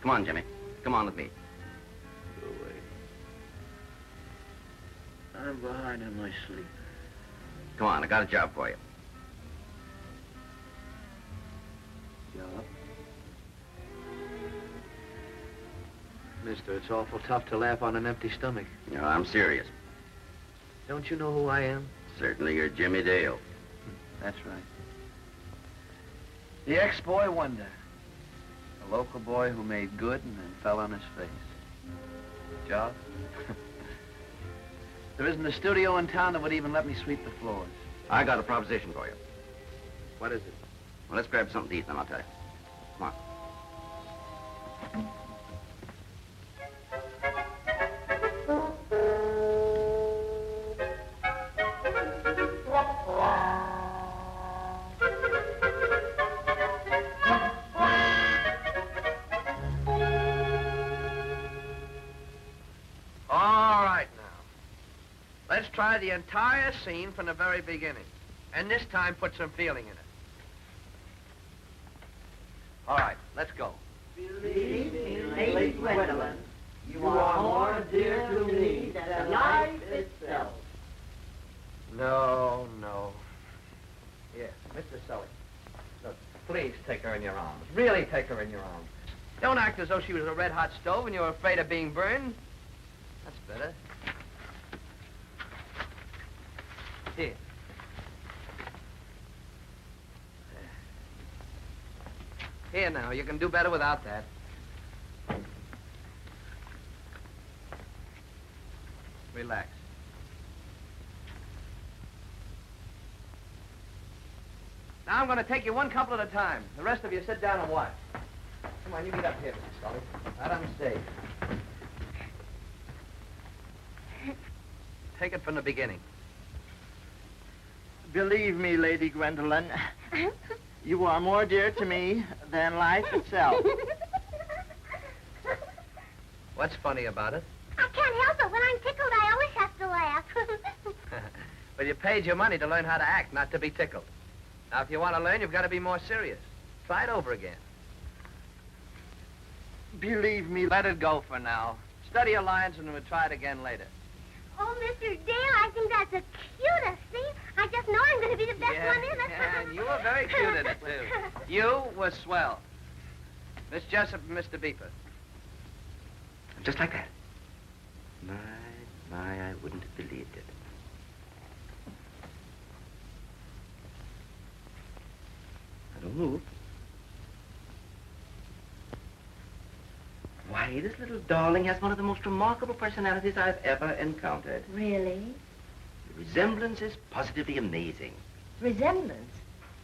Come on, Jimmy. Come on with me. Go away. I'm behind in my sleep. Come on, I got a job for you. Job? Mister, it's awful tough to laugh on an empty stomach. No, I'm serious. Don't you know who I am? Certainly you're Jimmie Dale. That's right. The ex-boy wonder. A local boy who made good and then fell on his face. Job? There isn't a studio in town that would even let me sweep the floors. I got a proposition for you. What is it? Well, let's grab something to eat, then I'll tell you. Come on. Let's try the entire scene from the very beginning. And this time, put some feeling in it. All right, let's go. Believe me, Lady Gwendolyn, you are more dear to me than life itself. No. Yes, Mr. Sully. Look, please take her in your arms. Really take her in your arms. Don't act as though she was a red-hot stove and you were afraid of being burned. That's better. Here. Here now, you can do better without that. Relax. Now I'm going to take you one couple at a time. The rest of you sit down and watch. Come on, you get up here, Mr. Sully. Right on the stage. Take it from the beginning. Believe me, Lady Gwendolyn, you are more dear to me than life itself. What's funny about it? I can't help it. When I'm tickled, I always have to laugh. Well, you paid your money to learn how to act, not to be tickled. Now, if you want to learn, you've got to be more serious. Try it over again. Believe me. Let it go for now. Study your lines and we'll try it again later. Oh, Mr. Dale, I think that's the cutest. See? I just know I'm going to be the best one in it. Yeah, and you were very cute in it, too. You were swell. Miss Jessup and Mr. Beeper. Just like that. My, I wouldn't have believed it. Don't move. Why, this little darling has one of the most remarkable personalities I've ever encountered. Really? The resemblance is positively amazing. Resemblance?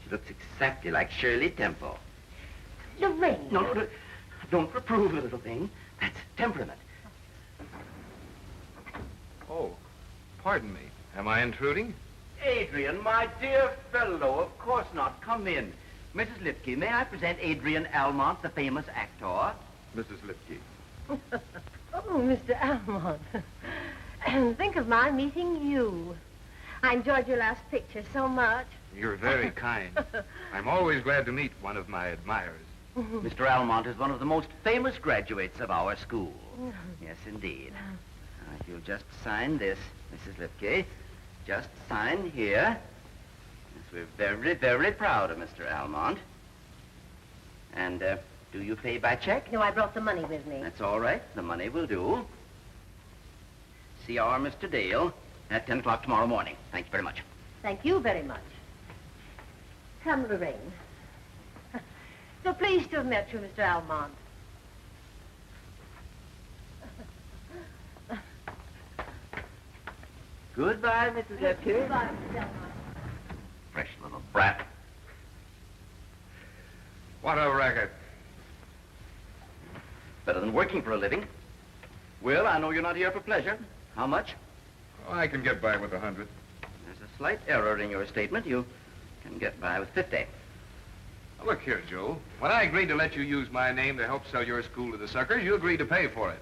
She looks exactly like Shirley Temple. Lorraine. No, don't reprove the little thing. That's temperament. Oh, pardon me. Am I intruding? Adrian, my dear fellow, of course not. Come in. Mrs. Lipke, may I present Adrian Almont, the famous actor? Mrs. Lipke. Oh, Mr. Almont. Think of my meeting you. I enjoyed your last picture so much. You're very kind. I'm always glad to meet one of my admirers. Mr. Almont is one of the most famous graduates of our school. Yes, indeed. Now, if you'll just sign this, Mrs. Lipke. Just sign here. Yes, we're very, very proud of Mr. Almont. And, do you pay by check? No, I brought the money with me. That's all right. The money will do. See our Mr. Dale at 10 o'clock tomorrow morning. Thank you very much. Thank you very much. Come, Lorraine. So pleased to have met you, Mr. Almont. Goodbye, Mrs. Lipke. Goodbye, Mr. Almont. Fresh little brat. What a racket. Better than working for a living. Well, I know you're not here for pleasure. How much? Oh, I can get by with 100. There's a slight error in your statement. You can get by with 50. Now, look here, Joe. When I agreed to let you use my name to help sell your school to the suckers, you agreed to pay for it.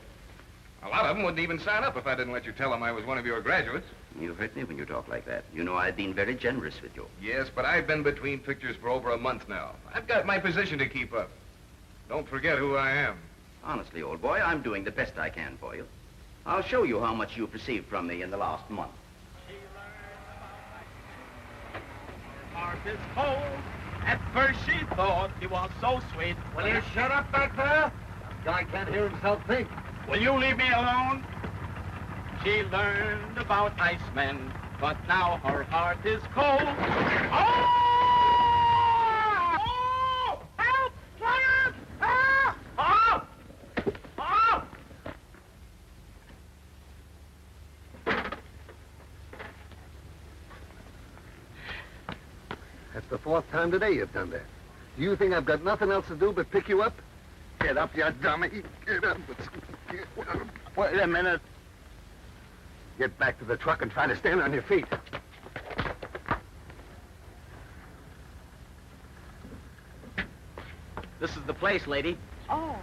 A lot of them wouldn't even sign up if I didn't let you tell them I was one of your graduates. You hurt me when you talk like that. You know I've been very generous with you. Yes, but I've been between pictures for over a month now. I've got my position to keep up. Don't forget who I am. Honestly, old boy, I'm doing the best I can for you. I'll show you how much you've received from me in the last month. Heart is cold. At first she thought he was so sweet. Will you shut up back there? Guy can't hear himself think. Will you leave me alone? She learned about icemen, but now her heart is cold. Oh! Oh! Help! Fire! Ah! Ah! Ah! That's the 4th time today you've done that. Do you think I've got nothing else to do but pick you up? Get up, you dummy. Get up. Get up. Wait a minute. Get back to the truck and try to stand on your feet. This is the place, lady. Oh.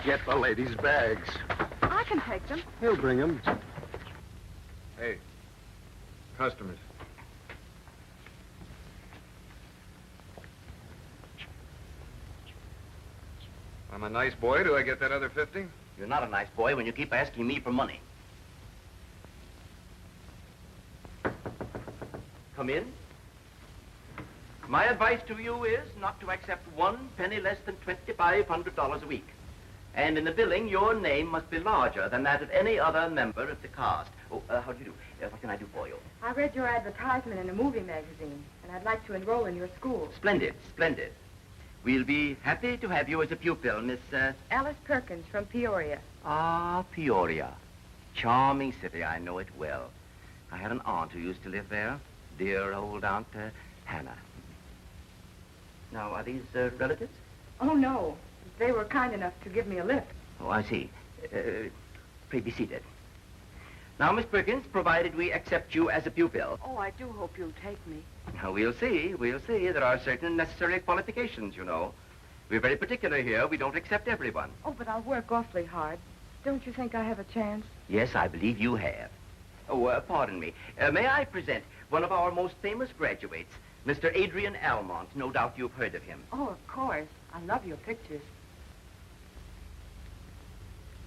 Get the ladies' bags. I can take them. He'll bring them. Hey, customers. I'm a nice boy. Do I get that other 50? You're not a nice boy when you keep asking me for money. Come in. My advice to you is not to accept 1 penny less than $2,500 a week. And in the billing, your name must be larger than that of any other member of the cast. Oh, how do you do? What can I do for you? I read your advertisement in a movie magazine, and I'd like to enroll in your school. Splendid, splendid. We'll be happy to have you as a pupil, Miss, Alice Perkins from Peoria. Ah, Peoria. Charming city, I know it well. I had an aunt who used to live there. Dear old Aunt Hannah. Now, are these relatives? Oh, no. They were kind enough to give me a lift. Oh, I see. Pray be seated. Now, Miss Perkins, provided we accept you as a pupil. Oh, I do hope you'll take me. Now, we'll see. We'll see. There are certain necessary qualifications, you know. We're very particular here. We don't accept everyone. Oh, but I'll work awfully hard. Don't you think I have a chance? Yes, I believe you have. Oh, pardon me. May I present one of our most famous graduates, Mr. Adrian Almont. No doubt you've heard of him. Oh, of course. I love your pictures.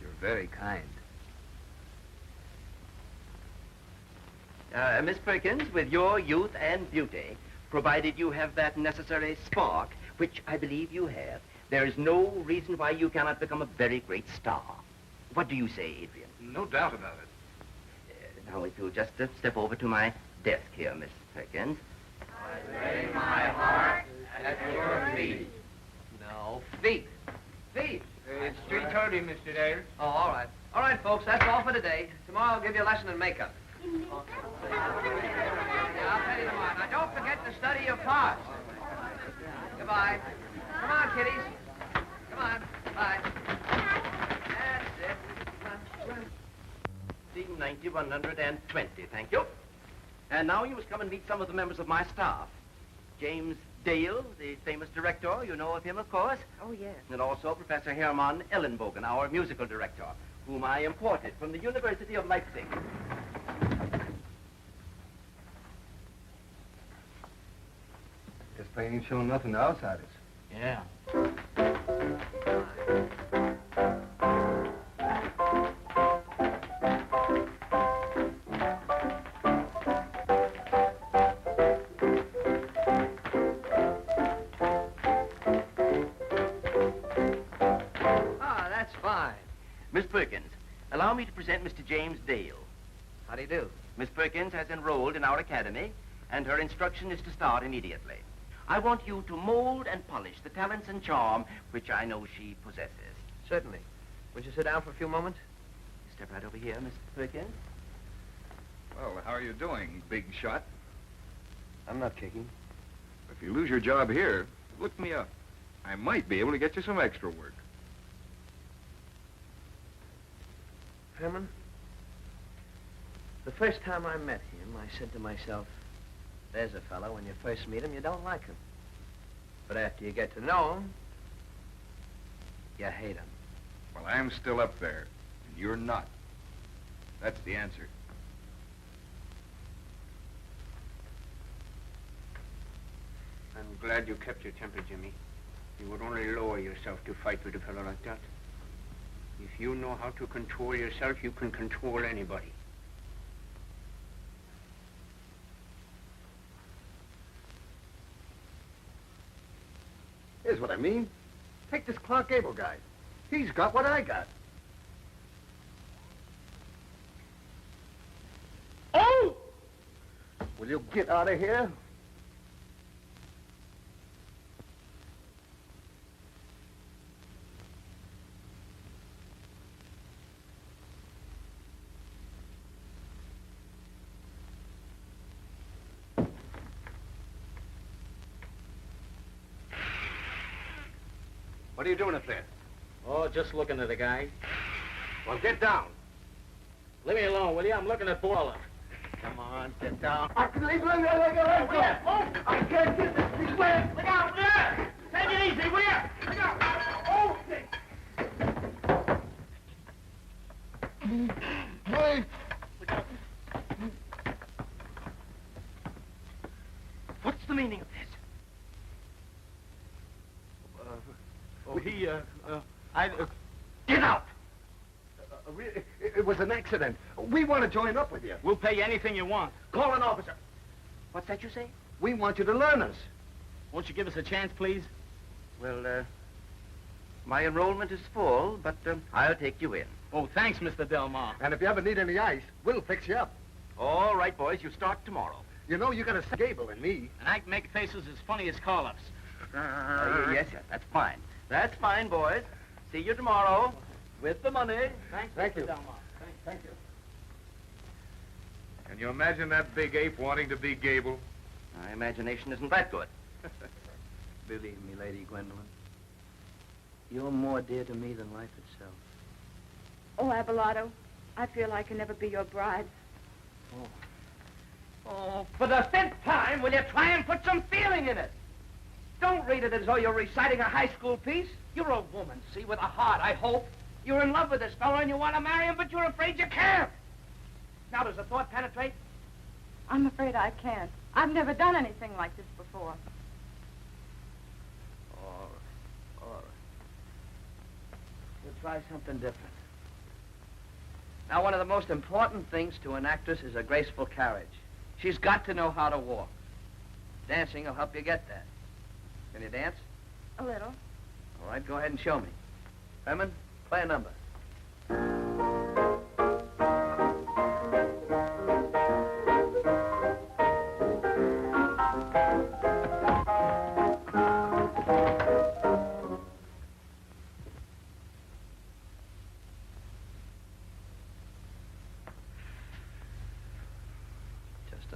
You're very kind. Miss Perkins, with your youth and beauty, provided you have that necessary spark, which I believe you have, there is no reason why you cannot become a very great star. What do you say, Adrian? No doubt about it. Now, if you'll just step over to my desk here, Miss Perkins. lay my heart at your feet. No, feet. Feet. It's 3:30, Mr. Dale. Oh, all right. All right, folks, that's all for today. Tomorrow I'll give you a lesson in makeup. Yeah, I'll tell you tomorrow. Now, don't forget to study your parts. Goodbye. Come on, kiddies. Come on. Bye. That's it. Scene 9120, thank you. And now you must come and meet some of the members of my staff. James Dale, the famous director. You know of him, of course. Oh, yes. And also Professor Hermann Ellenbogen, our musical director, whom I imported from the University of Leipzig. Guess they ain't showing nothing to outsiders. Yeah. Miss Perkins, allow me to present Mr. James Dale. How do you do? Miss Perkins has enrolled in our academy, and her instruction is to start immediately. I want you to mold and polish the talents and charm which I know she possesses. Certainly. Would you sit down for a few moments? Step right over here, Miss Perkins. Well, how are you doing, big shot? I'm not kicking. If you lose your job here, look me up. I might be able to get you some extra work. Herman, the first time I met him, I said to myself, there's a fellow, when you first meet him, you don't like him. But after you get to know him, you hate him. Well, I'm still up there, and you're not. That's the answer. I'm glad you kept your temper, Jimmy. You would only lower yourself to fight with a fellow like that. If you know how to control yourself, you can control anybody. Here's what I mean. Take this Clark Gable guy. He's got what I got. Oh! Will you get out of here? What are you doing up there? Oh, just looking at the guy. Well, get down. Leave me alone, will you? I'm looking at Boiler. Come on, get down. I can't get this. He's wet. Look out, there! Take it easy, will you? Look out! Oh, Hey! What's the meaning of this? Get out! It was an accident. We want to join up with you. We'll pay you anything you want. Call an officer. What's that you say? We want you to learn us. Won't you give us a chance, please? Well, my enrollment is full, but I'll take you in. Oh, thanks, Mr. Delmar. And if you ever need any ice, we'll fix you up. All right, boys, you start tomorrow. You know, you got a Gable and me. And I can make faces as funny as call-ups. Yes, that's fine. That's fine, boys. See you tomorrow with the money. Thanks, Thank Mr. you. Delmar. Thank you. Can you imagine that big ape wanting to be Gable? My imagination isn't that good. Believe me, Lady Gwendolyn, you're more dear to me than life itself. Oh, Abelardo, I feel I can never be your bride. Oh, for the 5th time, will you try and put some feeling in it? Don't read it as though you're reciting a high school piece. You're a woman, see, with a heart, I hope. You're in love with this fellow and you want to marry him, but you're afraid you can't. Now, does the thought penetrate? I'm afraid I can't. I've never done anything like this before. All right. We'll try something different. Now, one of the most important things to an actress is a graceful carriage. She's got to know how to walk. Dancing will help you get that. Can you dance? A little. All right, go ahead and show me. Herman, play a number.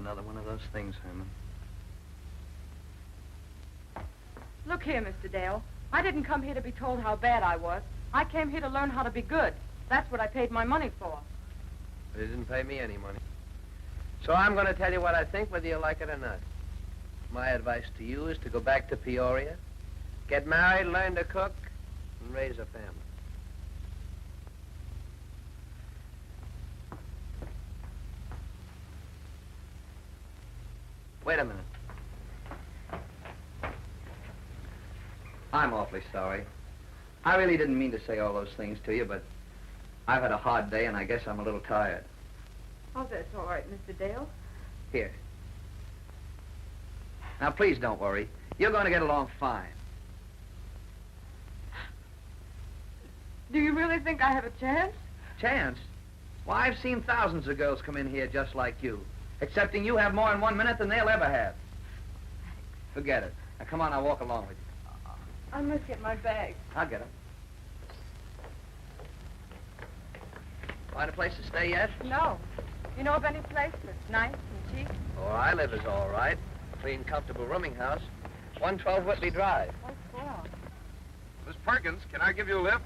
another one of those things, Herman. Look here, Mr. Dale. I didn't come here to be told how bad I was. I came here to learn how to be good. That's what I paid my money for. But he didn't pay me any money. So I'm going to tell you what I think, whether you like it or not. My advice to you is to go back to Peoria, get married, learn to cook, and raise a family. Wait a minute. I'm awfully sorry. I really didn't mean to say all those things to you, but I've had a hard day, and I guess I'm a little tired. Oh, that's all right, Mr. Dale. Here. Now, please don't worry. You're going to get along fine. Do you really think I have a chance? Chance? Why, I've seen thousands of girls come in here just like you. Excepting you have more in 1 minute than they'll ever have. Forget it. Now, come on, I'll walk along with you. I must get my bag. I'll get it. Find a place to stay yet? No. You know of any place that's nice and cheap? Oh, I live is all right. Clean, comfortable rooming house. 112 Whitley Drive. Oh, well. Miss Perkins, can I give you a lift?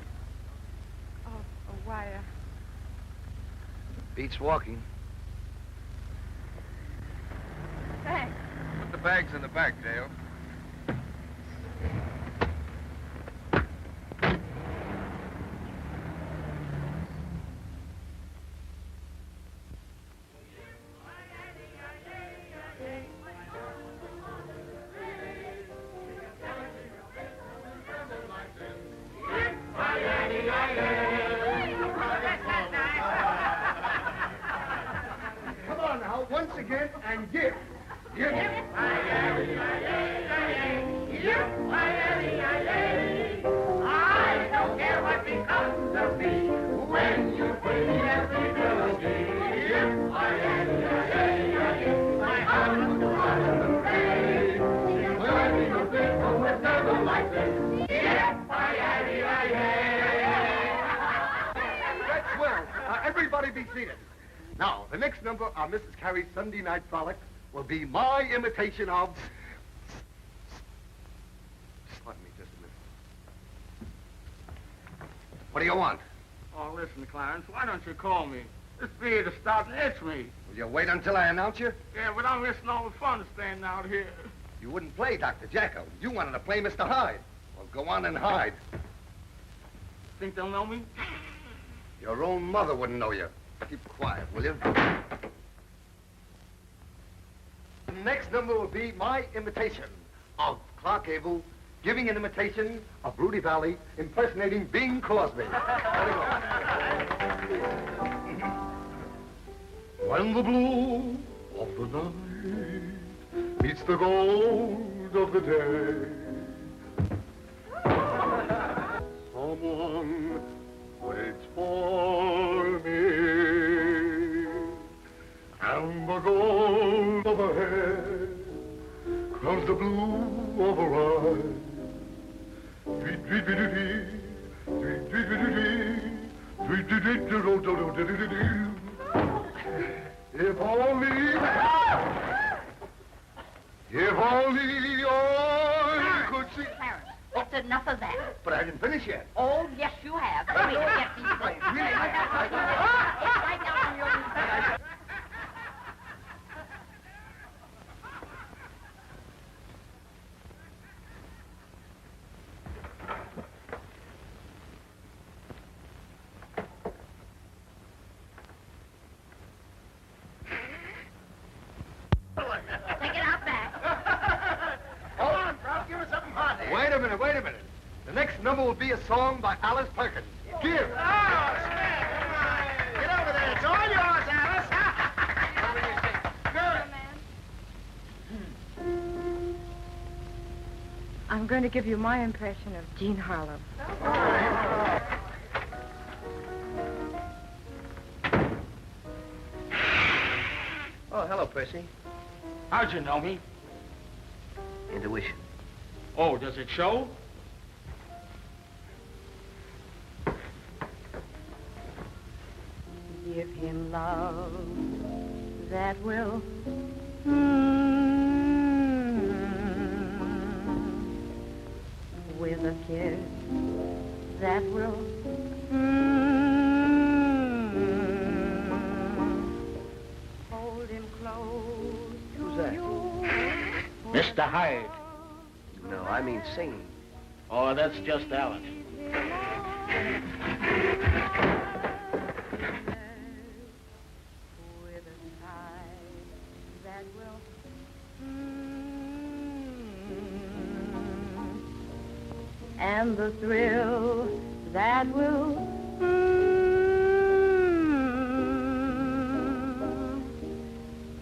Oh, why, Beats walking. thanks. Put the bags in the back, Dale. Come on now, once again, and give. Give. I don't care what becomes of me when you bring me every melody. My heart will go out of the rain. Learning a bit was never like this. That's well. Everybody be seated. Now, the next number on Mrs. Carey's Sunday Night Frolic will be my imitation of... Let me just a minute. What do you want? Oh, listen, Clarence, why don't you call me? This beer is starting to itch me. Will you wait until I announce you? Yeah, but I'm missing all the fun standing out here. You wouldn't play Dr. Jekyll. You wanted to play Mr. Hyde. Well, go on and hide. Think they'll know me? Your own mother wouldn't know you. Keep quiet, will you? The next number will be my imitation of Clark Gable giving an imitation of Rudy Valley impersonating Bing Crosby. When the blue of the night meets the gold of the day, someone waits for me, and the gold of her hair crowns the blue of her eyes. If only I could see... Clarence, that's enough of that. But I didn't finish yet. Oh, yes, you have. Let me get these things. Right down on your knees. Take it out back. Hold on, Prof. Give us something hot. Wait a minute. The next number will be a song by Alice Perkins. Give. Oh, Smith! Get over there. It's all yours, Alice. Good. I'm going to give you my impression of Jean Harlow. Oh, hello, Percy. How'd you know me? Intuition. Oh, does it show? Give him love that will With a kiss that will hold him close Who's to that? you. Mr. Hyde. No, I mean singing. Oh, that's just Alice. With a sigh that will and the thrill that will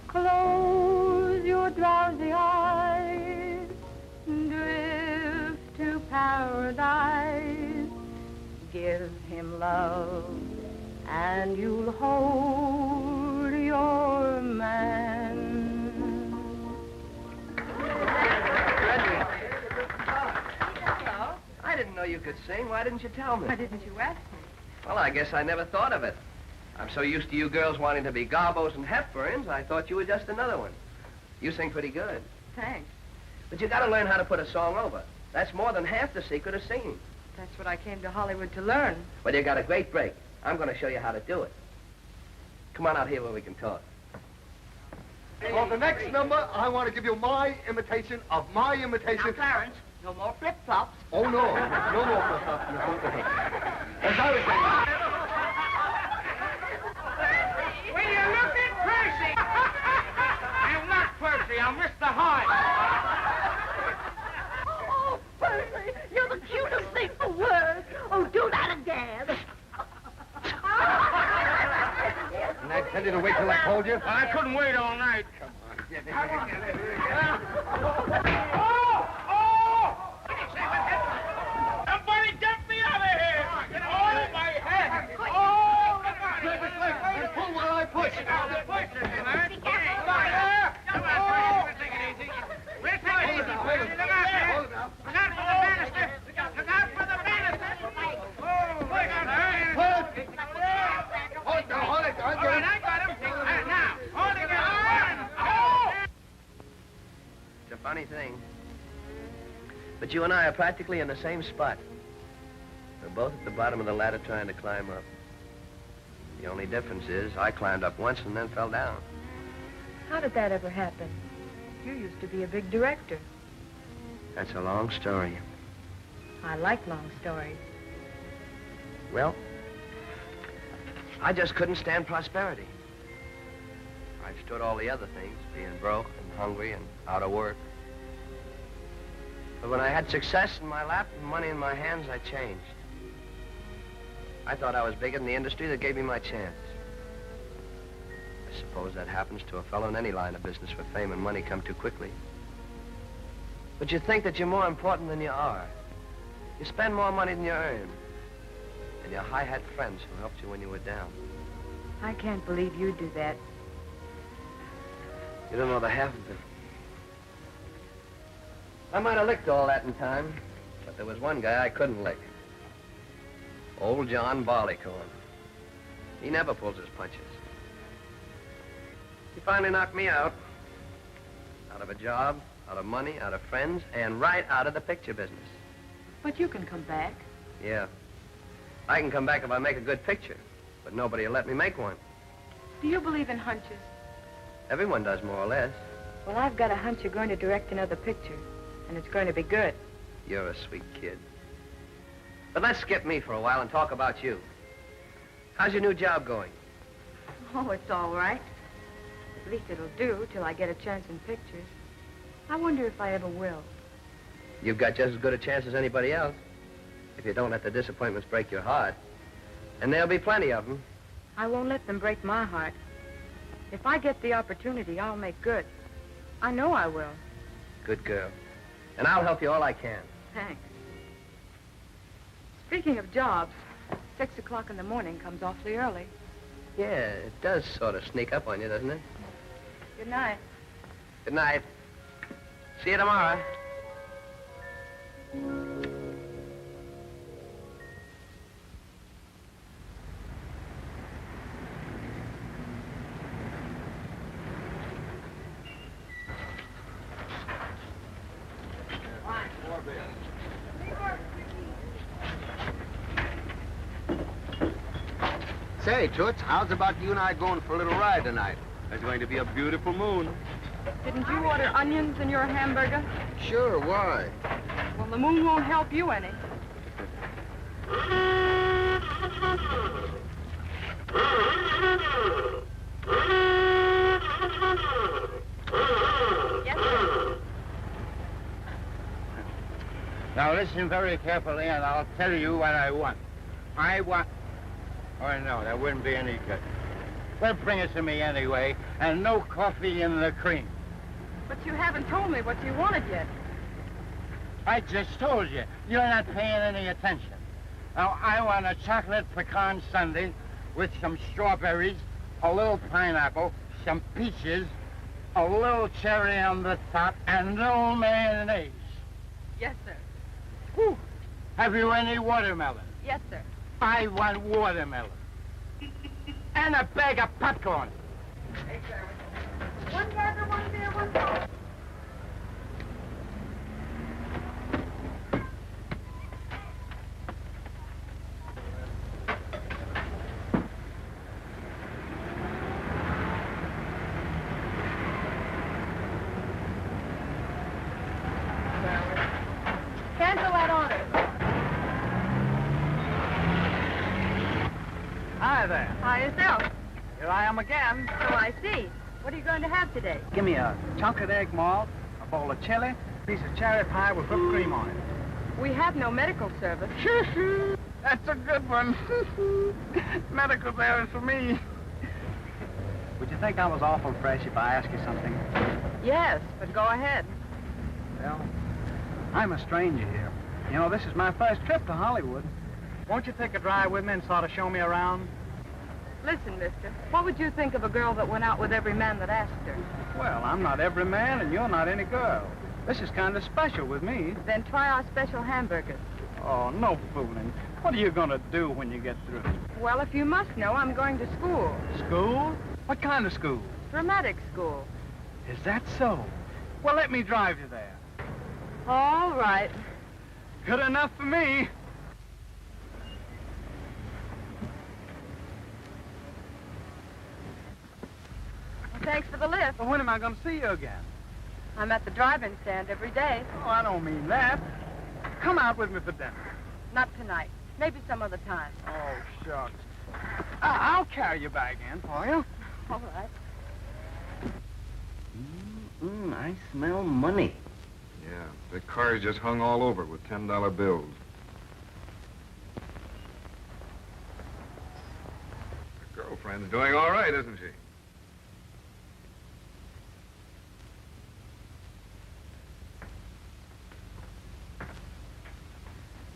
close your drowsy eyes, drift to paradise, give him love, and you'll hold your man. I didn't know you could sing. Why didn't you tell me? Why didn't you ask me? Well, I guess I never thought of it. I'm so used to you girls wanting to be Garbos and Hepburns, I thought you were just another one. You sing pretty good. Thanks. But you gotta learn how to put a song over. That's more than half the secret of singing. That's what I came to Hollywood to learn. Well, you got a great break. I'm gonna show you how to do it. Come on out here where we can talk. For the next number, I want to give you my imitation of my imitation. Now, Clarence, no more flip-flops. Oh, no. No more flip-flops. As I was saying... Will you look at Percy? I'm not Percy. I'm Mr. Hyde. Oh, Percy, you're the cutest thing for words. Oh, do that again. Didn't I tell you to wait till I called you? I couldn't wait all night. Come on. Somebody get me out of here! Oh, my head! Oh, Pull while I push. Come on, Percy, we'll take it easy. We'll take it easy. Look out there. Look out for the banister. Look out for the banister. Oh, look out there. Hold it. All right, I got him. Now, all together. 1, 2. It's a funny thing. But you and I are practically in the same spot. We're both at the bottom of the ladder trying to climb up. The only difference is I climbed up once and then fell down. How did that ever happen? You used to be a big director. That's a long story. I like long stories. Well, I just couldn't stand prosperity. I stood all the other things, being broke and hungry and out of work. But when I had success in my lap and money in my hands, I changed. I thought I was bigger than the industry that gave me my chance. I suppose that happens to a fellow in any line of business where fame and money come too quickly. But you think that you're more important than you are. You spend more money than you earn. And your high-hat friends who helped you when you were down. I can't believe you do that. You don't know the half of it. I might have licked all that in time, but there was one guy I couldn't lick. Old John Barleycorn. He never pulls his punches. He finally knocked me out. Out of a job, out of money, out of friends, and right out of the picture business. But you can come back. Yeah. I can come back if I make a good picture, but nobody will let me make one. Do you believe in hunches? Everyone does, more or less. Well, I've got a hunch you're going to direct another picture, and it's going to be good. You're a sweet kid. But let's skip me for a while and talk about you. How's your new job going? Oh, it's all right. At least it'll do till I get a chance in pictures. I wonder if I ever will. You've got just as good a chance as anybody else, if you don't let the disappointments break your heart. And there'll be plenty of them. I won't let them break my heart. If I get the opportunity, I'll make good. I know I will. Good girl. And I'll help you all I can. Thanks. Speaking of jobs, 6 o'clock in the morning comes awfully early. Yeah, it does sort of sneak up on you, doesn't it? Good night. Good night. See you tomorrow. Say, Toots, how's about you and I going for a little ride tonight? There's going to be a beautiful moon. Didn't you order onions in your hamburger? Sure, why? Well, the moon won't help you any. Yes, sir. Now listen very carefully, and I'll tell you what I want. I want... Oh, no, that wouldn't be any good. Well, bring it to me anyway, and no coffee in the cream. But you haven't told me what you wanted yet. I just told you. You're not paying any attention. Now, I want a chocolate pecan sundae with some strawberries, a little pineapple, some peaches, a little cherry on the top, and no mayonnaise. Yes, sir. Whew. Have you any watermelon? Yes, sir. I want watermelon. And a bag of popcorn. Hey, sir. One burger, one beer, one coke. Cancel that order. Hi there. Hi, yourself. Here I am again. So I see. What are you going to have today? Give me a chunk of egg malt, a bowl of chili, a piece of cherry pie with whipped cream on it. We have no medical service. That's a good one. Medical service for me. Would you think I was awful fresh if I asked you something? Yes, but go ahead. Well, I'm a stranger here. You know, this is my first trip to Hollywood. Won't you take a drive with me and sort of show me around? Listen, mister, what would you think of a girl that went out with every man that asked her? Well, I'm not every man, and you're not any girl. This is kind of special with me. Then try our special hamburgers. Oh, no fooling. What are you going to do when you get through? Well, if you must know, I'm going to school. School? What kind of school? Dramatic school. Is that so? Well, let me drive you there. All right. Good enough for me. Thanks for the lift. Well, when am I going to see you again? I'm at the drive-in stand every day. Oh, I don't mean that. Come out with me for dinner. Not tonight. Maybe some other time. Oh, shucks. I'll carry you back in for you. All right. I smell money. Yeah, the car's just hung all over with $10 bills. The girlfriend's doing all right, isn't she?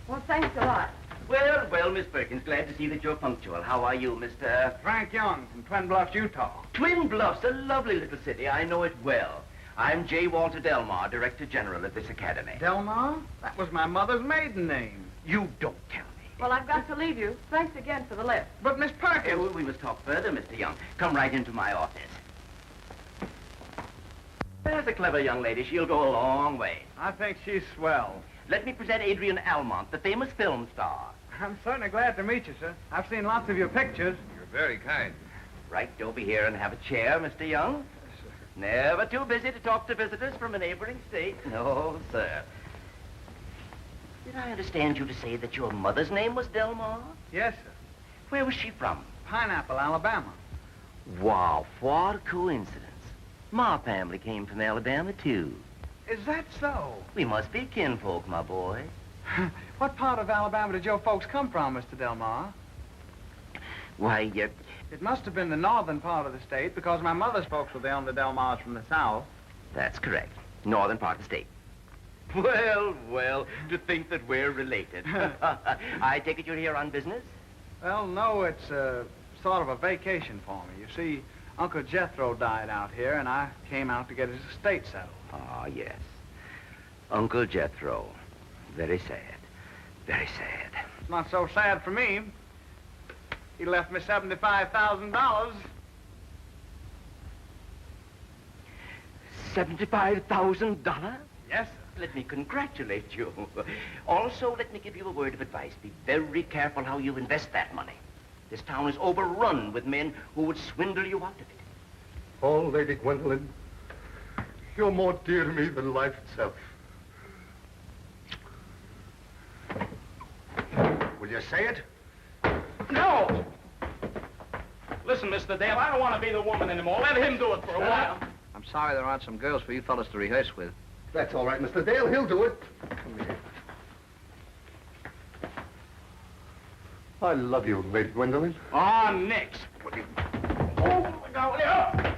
Well, thanks a lot. Well, well, Miss Perkins, glad to see that you're punctual. How are you, Mr... Frank Young from Twin Bluffs, Utah. Twin Bluffs, a lovely little city. I know it well. I'm J. Walter Delmar, Director General at this academy. Delmar? That was my mother's maiden name. You don't tell me. Well, I've got to leave you. Thanks again for the lift. But, Miss Perkins... We must talk further, Mr. Young. Come right into my office. There's a clever young lady. She'll go a long way. I think she's swell. Let me present Adrian Almont, the famous film star. I'm certainly glad to meet you, sir. I've seen lots of your pictures. You're very kind. Right over here and have a chair, Mr. Young. Never too busy to talk to visitors from a neighboring state. No, sir. Did I understand you to say that your mother's name was Delmar? Yes, sir. Where was she from? Pineapple, Alabama. Wow, what a coincidence. My family came from Alabama, too. Is that so? We must be kinfolk, my boy. What part of Alabama did your folks come from, Mr. Delmar? Why, It must have been the northern part of the state, because my mother's folks were the only Delmars from the south. That's correct. Northern part of the state. Well, well, to think that we're related. I take it you're here on business? Well, no, it's sort of a vacation for me. You see, Uncle Jethro died out here, and I came out to get his estate settled. Ah, yes. Uncle Jethro. Very sad. Very sad. Not so sad for me. He left me $75,000. $75,000? Yes, sir. Let me congratulate you. Also, let me give you a word of advice. Be very careful how you invest that money. This town is overrun with men who would swindle you out of it. Oh, Lady Gwendolyn, you're more dear to me than life itself. Will you say it? No! Listen, Mr. Dale, I don't want to be the woman anymore. Let him do it for a while. I'm sorry there aren't some girls for you fellas to rehearse with. That's all right, Mr. Dale. He'll do it. Come here. I love you, Lady Gwendolyn. Oh, nix. Oh, look out there.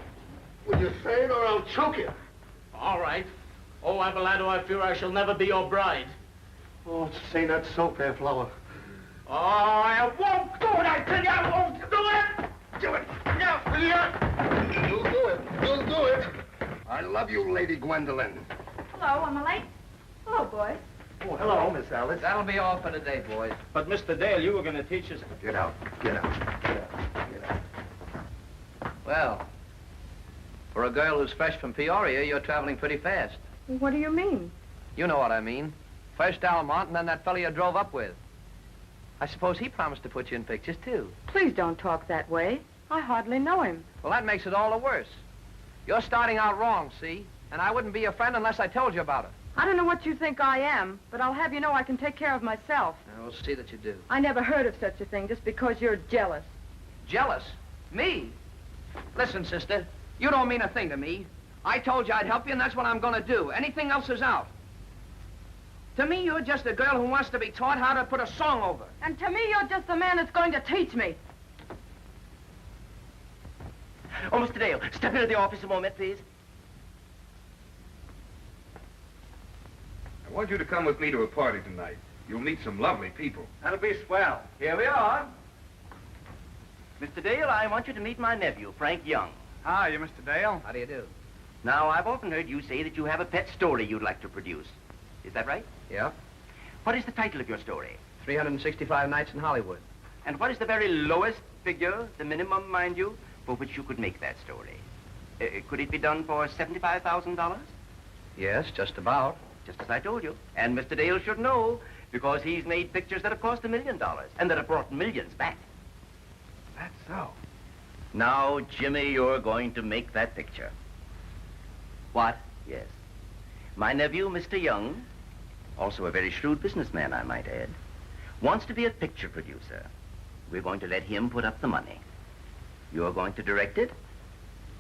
Will you say it or I'll choke you? All right. Oh, Abelardo, I fear I shall never be your bride. Oh, say not so, fair flower. Oh, I won't do it, I tell you, I won't do it! Do it! No, will you? You'll do it. You'll do it. I love you, Lady Gwendolyn. Hello, am I late? Hello, boys. Oh, hello, Miss Alice. That'll be all for today, boys. But, Mr. Dale, you were going to teach us... Get out. Get out. Get out. Get out. Well, for a girl who's fresh from Peoria, you're traveling pretty fast. What do you mean? You know what I mean. First Almont and then that fella you drove up with. I suppose he promised to put you in pictures, too. Please don't talk that way. I hardly know him. Well, that makes it all the worse. You're starting out wrong, see? And I wouldn't be your friend unless I told you about it. I don't know what you think I am, but I'll have you know I can take care of myself. And we'll see that you do. I never heard of such a thing just because you're jealous. Jealous? Me? Listen, sister, you don't mean a thing to me. I told you I'd help you, and that's what I'm going to do. Anything else is out. To me, you're just a girl who wants to be taught how to put a song over. And to me, you're just the man that's going to teach me. Oh, Mr. Dale, step into the office a moment, please. I want you to come with me to a party tonight. You'll meet some lovely people. That'll be swell. Here we are. Mr. Dale, I want you to meet my nephew, Frank Young. Hi, you Mr. Dale. How do you do? Now, I've often heard you say that you have a pet story you'd like to produce. Is that right? Yeah. What is the title of your story? 365 Nights in Hollywood. And what is the very lowest figure, the minimum, mind you, for which you could make that story? Could it be done for $75,000? Yes, just about. Just as I told you. And Mr. Dale should know, because he's made pictures that have cost $1 million and that have brought millions back. That's so. Now, Jimmy, you're going to make that picture. What? Yes. My nephew, Mr. Young, also a very shrewd businessman, I might add, wants to be a picture producer. We're going to let him put up the money. You're going to direct it.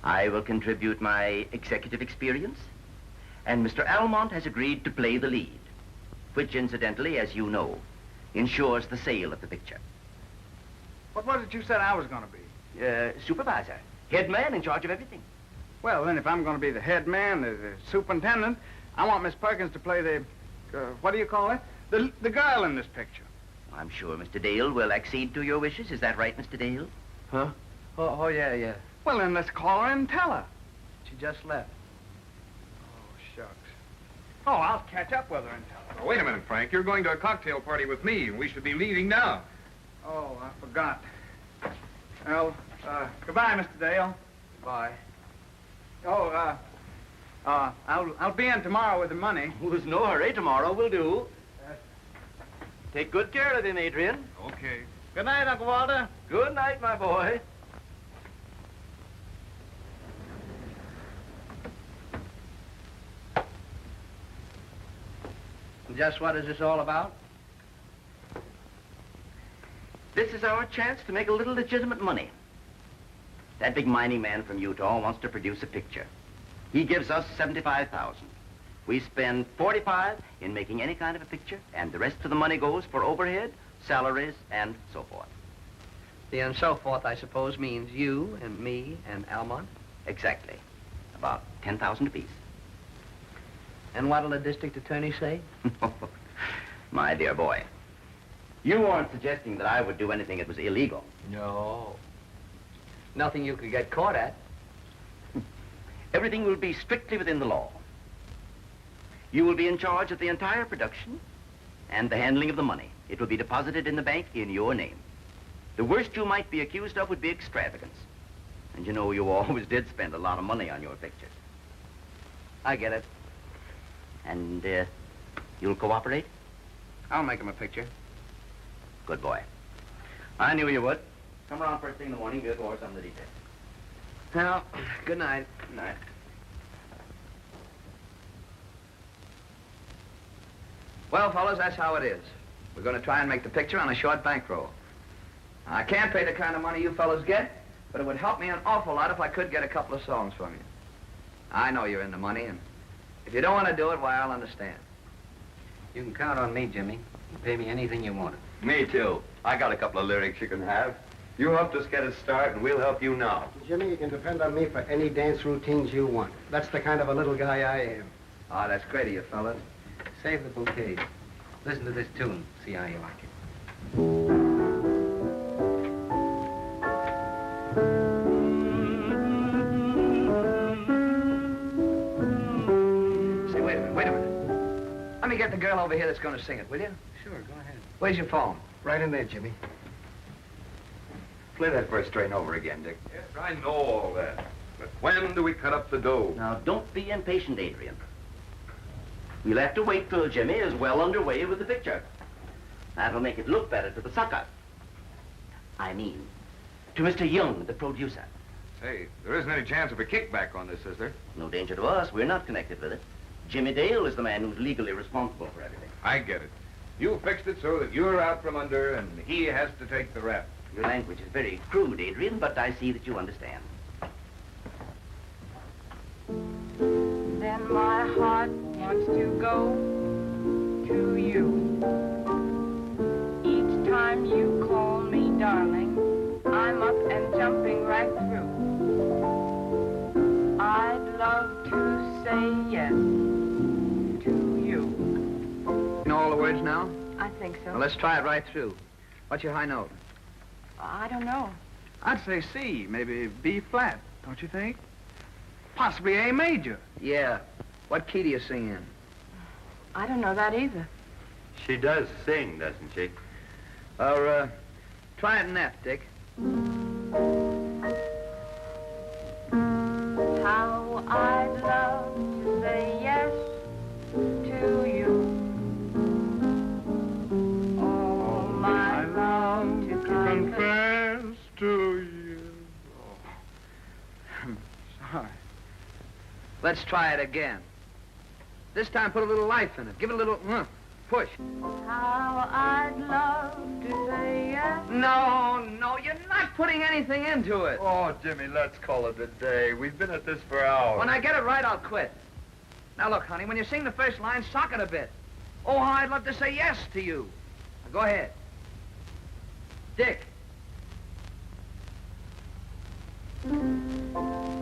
I will contribute my executive experience. And Mr. Almont has agreed to play the lead, which, incidentally, as you know, ensures the sale of the picture. What was it you said I was going to be? Supervisor, head man in charge of everything. Well, then, if I'm going to be the head man, the superintendent, I want Miss Perkins to play the, what do you call it? The girl in this picture. I'm sure Mr. Dale will accede to your wishes. Is that right, Mr. Dale? Huh? Oh, yeah, yeah. Well, then let's call her and tell her. She just left. Oh, shucks. Oh, I'll catch up with her and tell her. Oh, wait a minute, Frank. You're going to a cocktail party with me, and we should be leaving now. Oh, I forgot. Well, goodbye, Mr. Dale. Bye. Oh, I'll be in tomorrow with the money. There's no hurry. Tomorrow will do. Take good care of him, Adrian. Okay. Good night, Uncle Walter. Good night, my boy. Just what is this all about? This is our chance to make a little legitimate money. That big mining man from Utah wants to produce a picture. He gives us $75,000. We spend $45 in making any kind of a picture, and the rest of the money goes for overhead, salaries, and so forth. The and so forth, I suppose, means you and me and Almont? Exactly. About $10,000 apiece. And what'll the district attorney say? My dear boy, you aren't suggesting that I would do anything that was illegal. No. Nothing you could get caught at. Everything will be strictly within the law. You will be in charge of the entire production and the handling of the money. It will be deposited in the bank in your name. The worst you might be accused of would be extravagance. And you know you always did spend a lot of money on your pictures. I get it. And, you'll cooperate? I'll make him a picture. Good boy. I knew you would. Come around first thing in the morning. We'll go over some of the details. Well, good night. Good night. Well, fellas, that's how it is. We're going to try and make the picture on a short bankroll. I can't pay the kind of money you fellas get, but it would help me an awful lot if I could get a couple of songs from you. I know you're in the money, and if you don't want to do it, why, I'll understand. You can count on me, Jimmy. You pay me anything you want. Me too. I got a couple of lyrics you can have. You helped us get a start, and we'll help you now. Jimmy, you can depend on me for any dance routines you want. That's the kind of a little guy I am. Oh, that's great of you, fellas. Save the bouquet. Listen to this tune. See how you like it. Say, wait a minute. Let me get the girl over here that's going to sing it, will you? Sure, go ahead. Where's your phone? Right in there, Jimmy. Play that first strain over again, Dick. Yes, I know all that. But when do we cut up the dough? Now, don't be impatient, Adrian. We'll have to wait till Jimmy is well underway with the picture. That'll make it look better to the sucker. I mean, to Mr. Young, the producer. Say, there isn't any chance of a kickback on this, is there? No danger to us. We're not connected with it. Jimmie Dale is the man who's legally responsible for everything. I get it. You fixed it so that you're out from under and he has to take the rap. Your language is very crude, Adrian, but I see that you understand. Then my heart wants to go to you. Each time you call me darling, I'm up and jumping right through. I'd love to say yes to you. You know all the words now? I think so. Well, let's try it right through. What's your high note? I don't know. I'd say C, maybe B flat, don't you think? Possibly A major. Yeah. What key do you sing in? I don't know that either. She does sing, doesn't she? Or, try it in F, Dick. How I'd love to say yes to you. Oh, my love to confess to you. I'm sorry. Let's try it again. This time put a little life in it. Give it a little push. How I'd love to say yes. No, you're not putting anything into it. Oh, Jimmy, let's call it a day. We've been at this for hours. When I get it right, I'll quit. Now, look, honey, when you sing the first line, sock it a bit. Oh, how I'd love to say yes to you. Now, go ahead. Dick.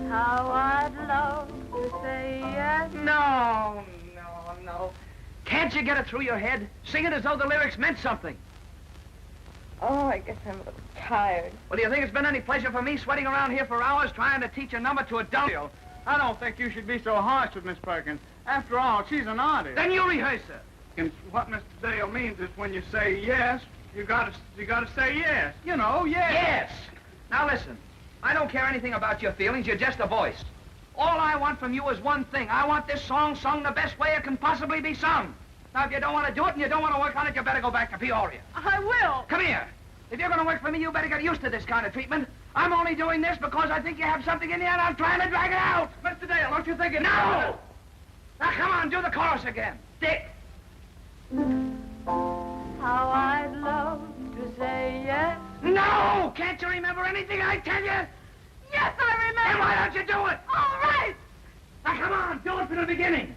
How I'd love to say yes. No. Can't you get it through your head? Sing it as though the lyrics meant something. Oh, I guess I'm a little tired. Well, do you think it's been any pleasure for me sweating around here for hours trying to teach a number to a dummy? I don't think you should be so harsh with Miss Perkins. After all, she's an artist. Then you rehearse it. And what Mr. Dale means is when you say yes, you gotta say yes. You know, yes. Yes. Now listen, I don't care anything about your feelings. You're just a voice. All I want from you is one thing. I want this song sung the best way it can possibly be sung. Now, if you don't want to do it and you don't want to work on it, you better go back to Peoria. I will. Come here. If you're going to work for me, you better get used to this kind of treatment. I'm only doing this because I think you have something in you and I'm trying to drag it out. Mr. Dale, don't you think it's... No! Now, come on, do the chorus again. Dick. How I'd love to say yes. No! Can't you remember anything I tell you? Yes, I remember. Then why don't you do it? All right. Now, come on, do it from the beginning.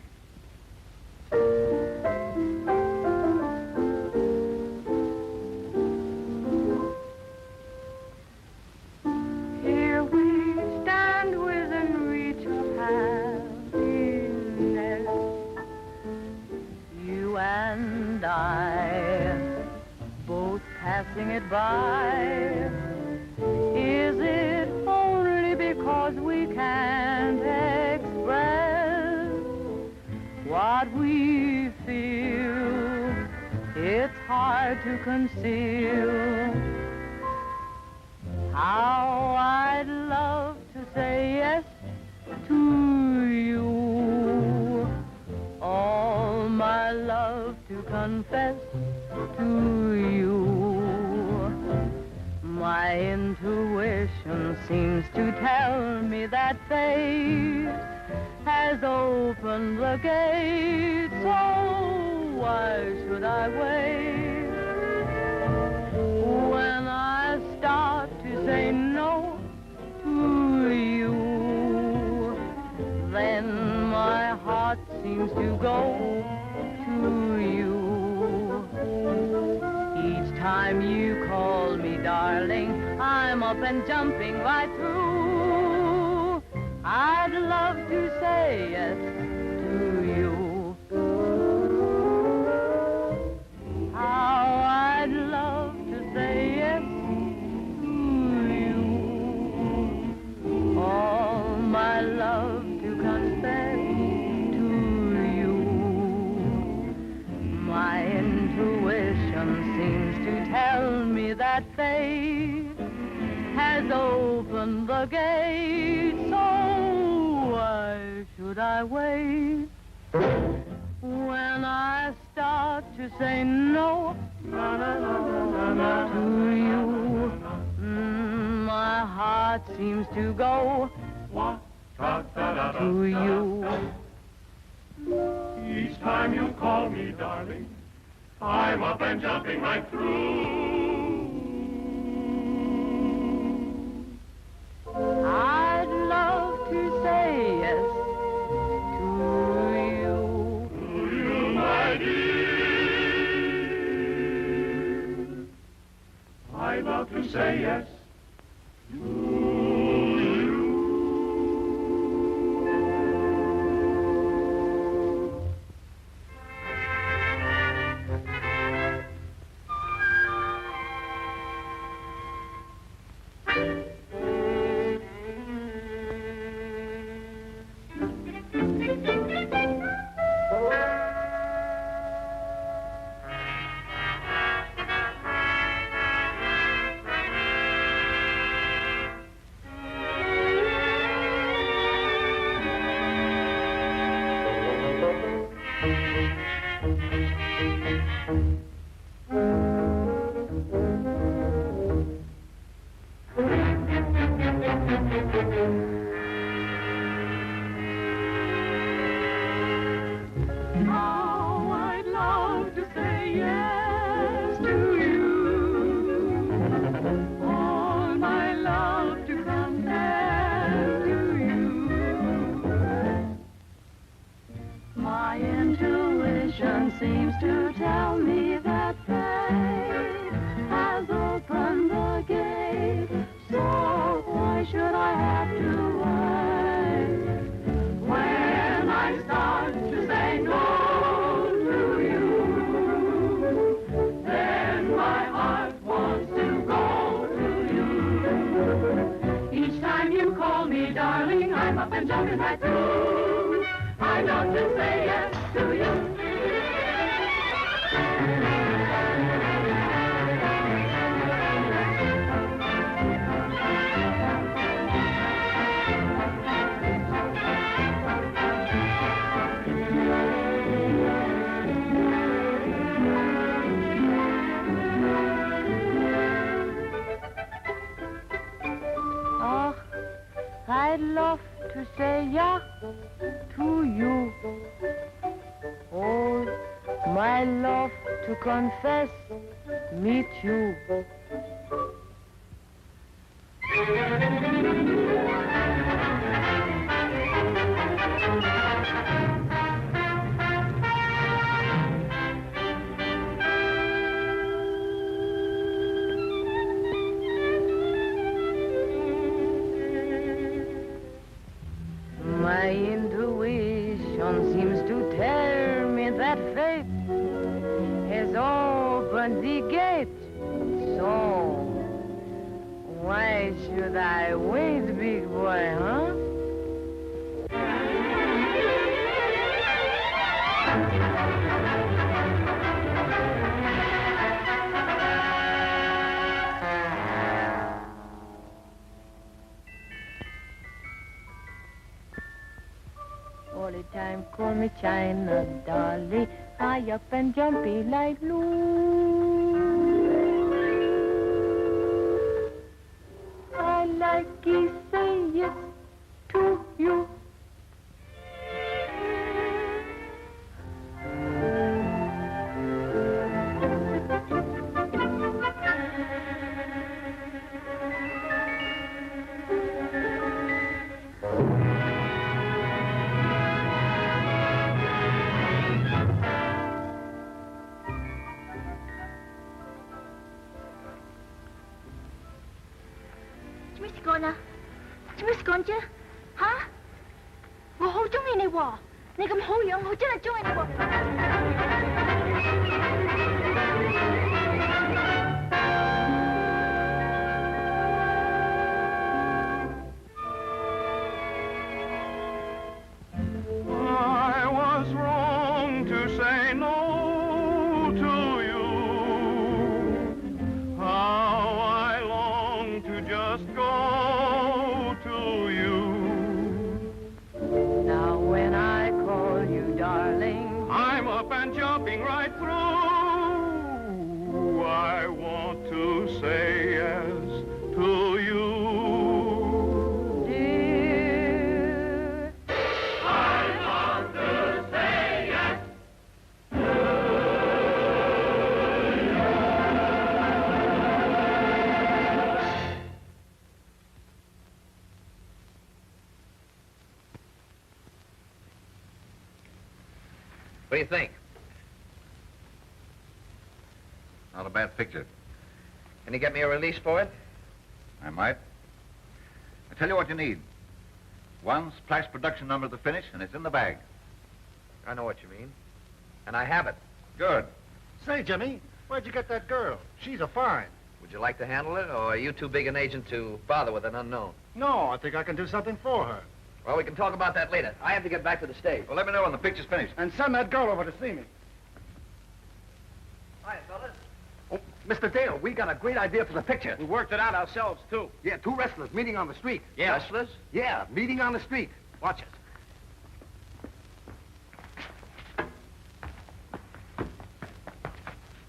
Here we stand within reach of happiness, you and I, both passing it by. Is it only because we can't express what we feel? It's hard to conceal. How I'd love to say yes to you. All my love to confess to you. My My intuition seems to tell me that fate has opened the gate, so why should I wait? When I start to say no to you, then my heart seems to go to you. Each time you call me darling, I'm up and jumping right through. I'd love to say yes to you. How I'd love to say yes to you. All my love to confess to you. My intuition seems to tell me that fate has opened the gate, so why should I wait? When I start to say no to you, my heart seems to go to you. Each time you call me darling, I'm up and jumping right through. I'd love to say yes to you. To you, my dear. I'd love to say yes to you. Seems to tell me that fate has opened the gate, so why should I have to wait? When I start to say no to you, then my heart wants to go to you. Each time you call me darling, I'm up and jumping right through. I love to say yes to you. I'd love to say yeah to you. Oh, my love to confess, meet you. My intuition seems to tell me that fate has opened the gate. So, why should I wait, big boy, huh? All the time, call me China Dolly, high up and jumpy like Lou. 你喎，你咁好樣，我真係中意你喎。I was wrong to say no to you. How I long to just go to you. Now when I call you darling, I'm up and jumping right through. I want to say yes to you. What do you think? Not a bad picture. Can you get me a release for it? I might. I tell you what you need. One splash production number to finish, and it's in the bag. I know what you mean. And I have it. Good. Say, Jimmy, where'd you get that girl? She's a fine. Would you like to handle it, or are you too big an agent to bother with an unknown? No, I think I can do something for her. Well, we can talk about that later. I have to get back to the stage. Well, let me know when the picture's finished. And send that girl over to see me. Hi, fellas. Oh, Mr. Dale, we got a great idea for the picture. We worked it out ourselves, too. Yeah, two wrestlers meeting on the street. Yeah. Wrestlers? Yeah, meeting on the street. Watch it.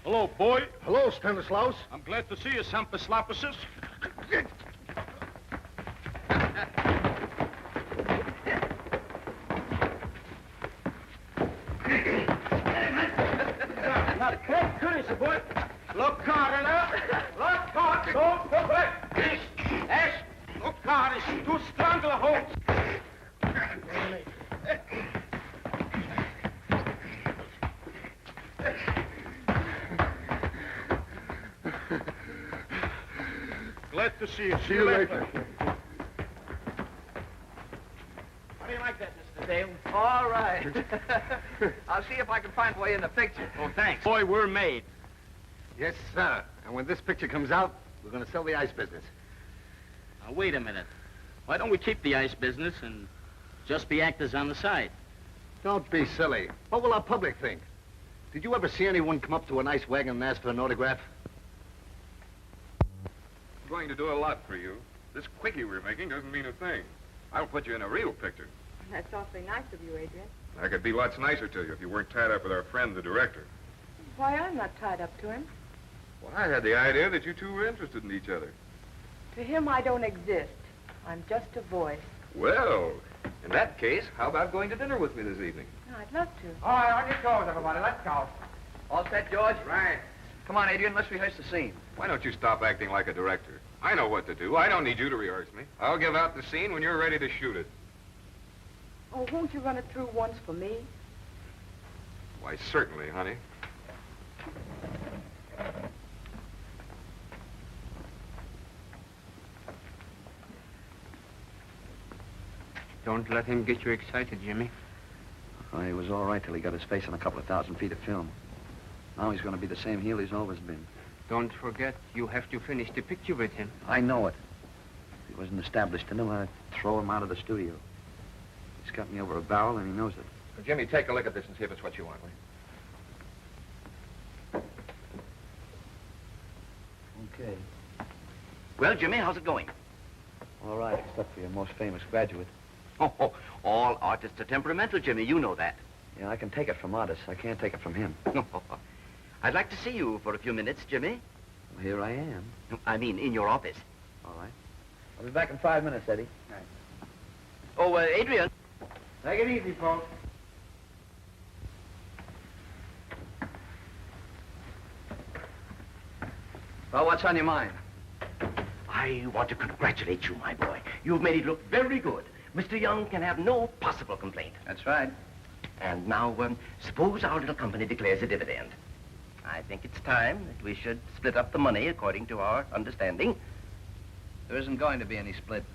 Hello, boy. Hello, Stanislaus. I'm glad to see you, Synopsis. Goodness, boy. Look hard now. Look hard. Don't go back. Ash, look hard. It's too strong to hold. Glad to see you. See you later. How do you like that, Mr. Dale? All right. I'll see if I can find a way in the picture. Oh, thanks. Boy, we're made. Yes, sir. And when this picture comes out, we're going to sell the ice business. Now, wait a minute. Why don't we keep the ice business and just be actors on the side? Don't be silly. What will our public think? Did you ever see anyone come up to an ice wagon and ask for an autograph? I'm going to do a lot for you. This quickie we're making doesn't mean a thing. I'll put you in a real picture. That's awfully nice of you, Adrian. I could be lots nicer to you if you weren't tied up with our friend, the director. Why, I'm not tied up to him. Well, I had the idea that you two were interested in each other. To him, I don't exist. I'm just a voice. Well, in that case, how about going to dinner with me this evening? I'd love to. All right, on your toes, everybody. Let's go. All set, George? Right. Come on, Adrian, let's rehearse the scene. Why don't you stop acting like a director? I know what to do. I don't need you to rehearse me. I'll give out the scene when you're ready to shoot it. Oh, won't you run it through once for me? Why, certainly, honey. Don't let him get you excited, Jimmy. Oh, he was all right till he got his face on a couple of 1,000 feet of film. Now he's going to be the same heel he's always been. Don't forget, you have to finish the picture with him. I know it. If he wasn't established to know, I'd throw him out of the studio. He's got me over a barrel, and he knows it. Well, Jimmy, take a look at this and see if it's what you want, will you? Okay. Well, Jimmy, how's it going? All right, except for your most famous graduate. Oh, all artists are temperamental, Jimmy. You know that. Yeah, I can take it from artists. I can't take it from him. I'd like to see you for a few minutes, Jimmy. Well, here I am. I mean, in your office. All right. I'll be back in 5 minutes, Eddie. Right. Oh, Adrian. Take it easy, folks. Well, what's on your mind? I want to congratulate you, my boy. You've made it look very good. Mr. Young can have no possible complaint. That's right. And now, suppose our little company declares a dividend. I think it's time that we should split up the money according to our understanding. There isn't going to be any split.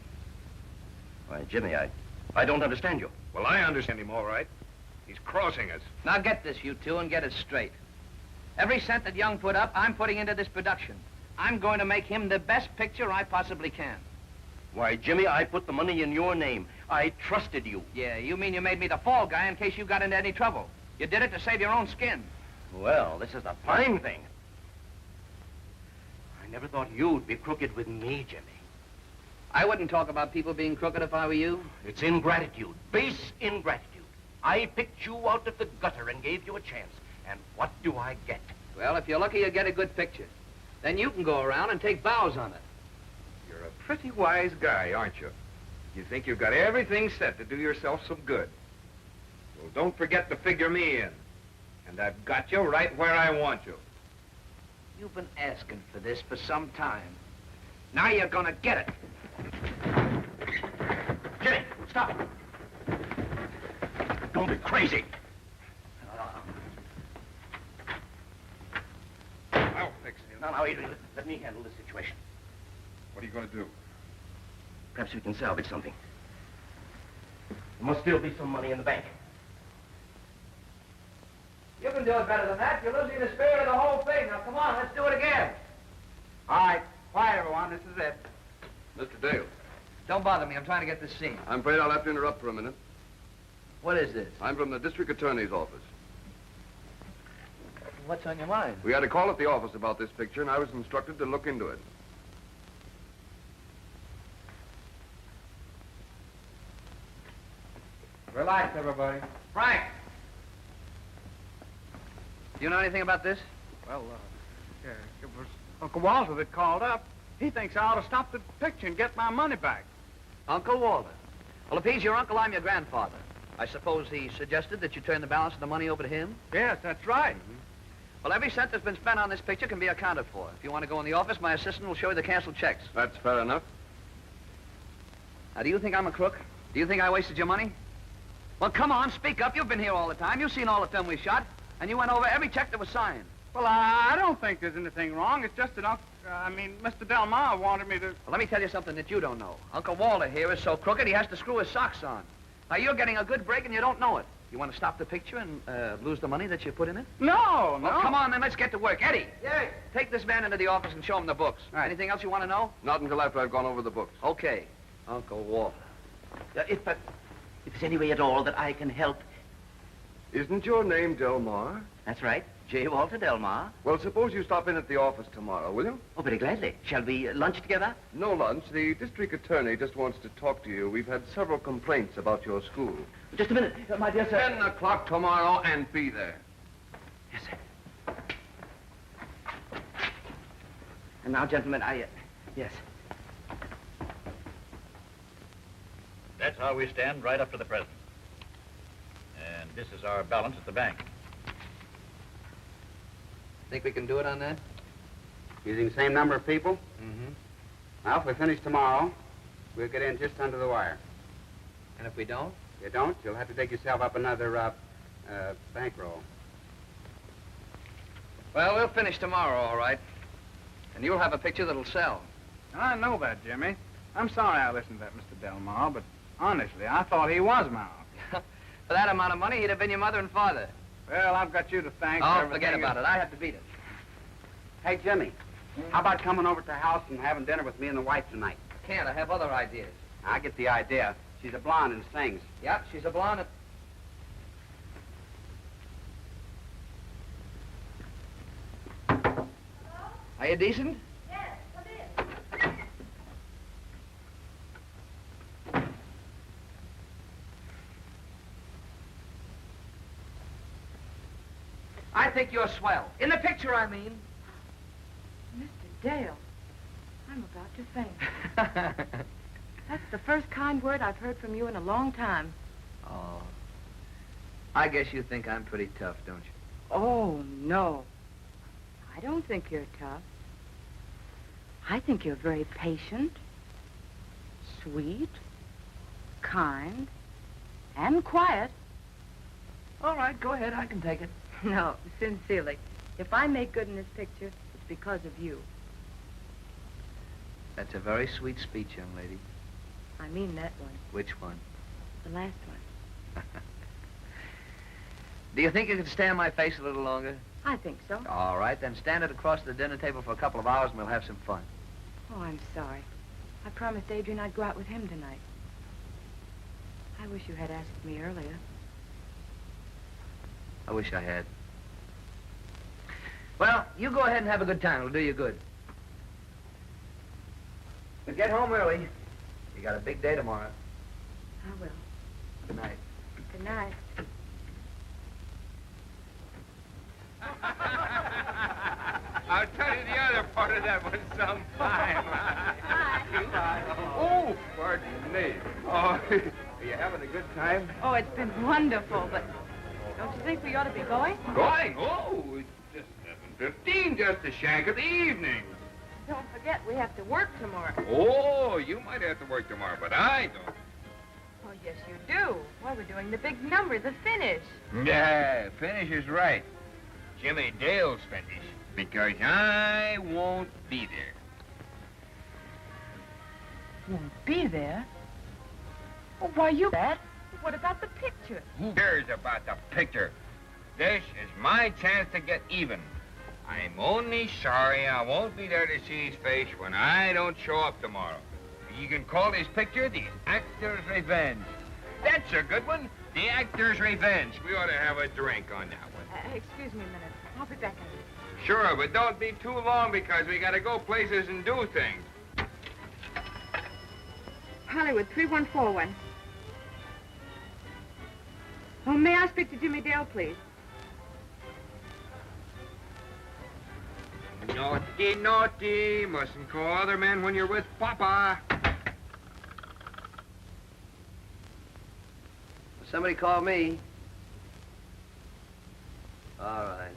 Why, Jimmy, I I don't understand you. Well, I understand him all right. He's crossing us. Now get this, you two, and get it straight. Every cent that Young put up, I'm putting into this production. I'm going to make him the best picture I possibly can. Why, Jimmy, I put the money in your name. I trusted you. Yeah, you mean you made me the fall guy in case you got into any trouble. You did it to save your own skin. Well, this is a fine thing. I never thought you'd be crooked with me, Jimmy. I wouldn't talk about people being crooked if I were you. It's ingratitude, base ingratitude. I picked you out of the gutter and gave you a chance. And what do I get? Well, if you're lucky, you get a good picture. Then you can go around and take bows on it. You're a pretty wise guy, aren't you? You think you've got everything set to do yourself some good. Well, don't forget to figure me in. And I've got you right where I want you. You've been asking for this for some time. Now you're gonna get it. Jimmy, stop. Don't be crazy. I'll fix him. Now, let me handle this situation. What are you going to do? Perhaps we can salvage something. There must still be some money in the bank. You can do it better than that. You're losing the spirit of the whole thing. Now, come on, let's do it again. All right. Quiet, everyone. This is it. Mr. Dale. Don't bother me. I'm trying to get this scene. I'm afraid I'll have to interrupt for a minute. What is this? I'm from the district attorney's office. What's on your mind? We had a call at the office about this picture, and I was instructed to look into it. Relax, everybody. Frank! Do you know anything about this? Well, yeah, it was Uncle Walter that called up. He thinks I ought to stop the picture and get my money back. Uncle Walter? Well, if he's your uncle, I'm your grandfather. I suppose he suggested that you turn the balance of the money over to him? Yes, that's right. Well, every cent that's been spent on this picture can be accounted for. If you want to go in the office, my assistant will show you the canceled checks. That's fair enough. Now, do you think I'm a crook? Do you think I wasted your money? Well, come on, speak up. You've been here all the time. You've seen all the film we shot, and you went over every check that was signed. Well, I don't think there's anything wrong. It's just that, Mr. Del Mar wanted me to... Well, let me tell you something that you don't know. Uncle Walter here is so crooked he has to screw his socks on. Now, you're getting a good break and you don't know it. You want to stop the picture and lose the money that you put in it? No. Well, come on, then. Let's get to work. Eddie. Yeah. Take this man into the office and show him the books. Right. Anything else you want to know? Not until after I've gone over the books. Okay. Uncle Walter. If there's any way at all that I can help. Isn't your name Del Mar? That's right. J. Walter Del Mar. Well, suppose you stop in at the office tomorrow, will you? Oh, very gladly. Shall we lunch together? No lunch. The district attorney just wants to talk to you. We've had several complaints about your school. Just a minute, my dear sir. 10 o'clock tomorrow, and be there. Yes, sir. And now, gentlemen, yes. That's how we stand right up to the present. And this is our balance at the bank. Think we can do it on that? Using the same number of people? Mm-hmm. Well, if we finish tomorrow, we'll get in just under the wire. And if we don't? If you don't, you'll have to dig yourself up another, bankroll. Well, we'll finish tomorrow, all right. And you'll have a picture that'll sell. I know that, Jimmy. I'm sorry I listened to that Mr. Del Mar, but honestly, I thought he was my uncle. For that amount of money, he'd have been your mother and father. Well, I've got you to thank for Oh, everything. forget about it. I have to beat it. Hey, Jimmy, how about coming over to the house and having dinner with me and the wife tonight? Can't. I have other ideas. I get the idea. She's a blonde and sings. Yep, she's a blonde. Are you decent? Yes, come in. I think you're swell. In the picture, I mean. Mr. Dale, I'm about to faint. That's the first kind word I've heard from you in a long time. Oh. I guess you think I'm pretty tough, don't you? Oh, no. I don't think you're tough. I think you're very patient, sweet, kind, and quiet. All right, go ahead. I can take it. No, sincerely. If I make good in this picture, it's because of you. That's a very sweet speech, young lady. I mean that one. Which one? The last one. Do you think you could stand my face a little longer? I think so. All right, then stand it across the dinner table for a couple of hours and we'll have some fun. Oh, I'm sorry. I promised Adrian I'd go out with him tonight. I wish you had asked me earlier. I wish I had. Well, you go ahead and have a good time. It'll do you good. But get home early. You got a big day tomorrow. I will. Good night. Good night. I'll tell you the other part of that was some fine. Oh, pardon me. Oh, are you having a good time? Oh, it's been wonderful, but don't you think we ought to be going? Going? Oh, it's just 7:15, just the shank of the evening. Don't forget, we have to work tomorrow. Oh, you might have to work tomorrow, but I don't. Oh, yes, you do. Why, we're doing the big number, the finish. Yeah, finish is right. Jimmie Dale's finish, because I won't be there. Won't be there? Oh, why, you that? What about the picture? Who cares about the picture? This is my chance to get even. I'm only sorry I won't be there to see his face when I don't show up tomorrow. You can call this picture the actor's revenge. That's a good one. The actor's revenge. We ought to have a drink on that one. Excuse me a minute. I'll be back in a minute. Sure, but don't be too long because we got to go places and do things. Hollywood, 3141. Oh, may I speak to Jimmie Dale, please? Naughty, naughty. Mustn't call other men when you're with Papa. Somebody call me. All right.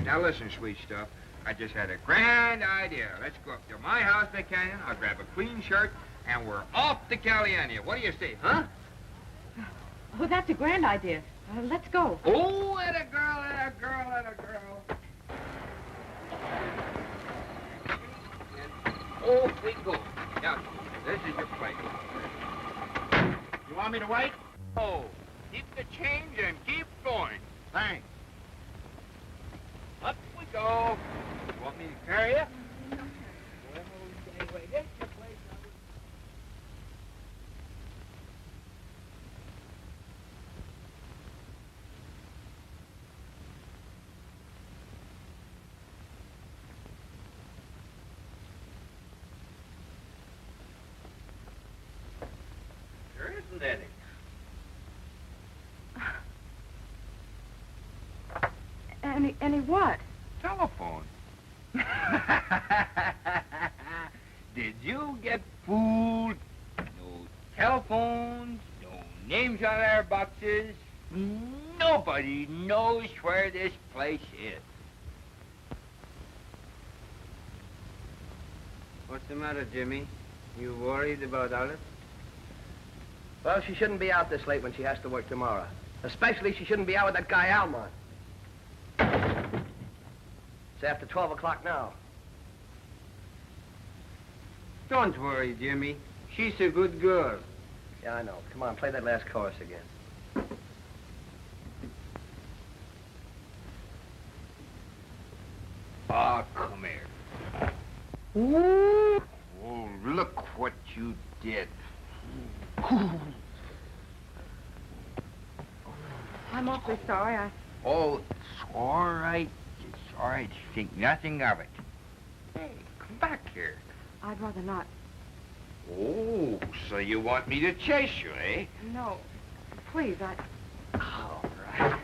Now listen, sweet stuff. I just had a grand idea. Let's go up to my house in the canyon. I'll grab a clean shirt, and we're off to California. What do you say, huh? Oh, that's a grand idea. Let's go. Oh, and a girl, and a girl, and a girl. And off we go. Now, this is your place. You want me to wait? Oh, keep the change and keep going. Thanks. Up we go. You want me to carry you? Anyway, this is your place. There isn't any. Any what? Telephone. Did you get fooled? No telephones, no names on our boxes. Nobody knows where this place is. What's the matter, Jimmy? You worried about Alice? Well, she shouldn't be out this late when she has to work tomorrow. Especially she shouldn't be out with that guy Almont. It's after 12 o'clock now. Don't worry, Jimmy. She's a good girl. Yeah, I know. Come on, play that last chorus again. Ah, come here. Ooh. Oh, look what you did. I'm awfully sorry. Oh, it's all right. It's all right. Think nothing of it. Hey, come back here. I'd rather not. Oh, so you want me to chase you, eh? No. Please, All right.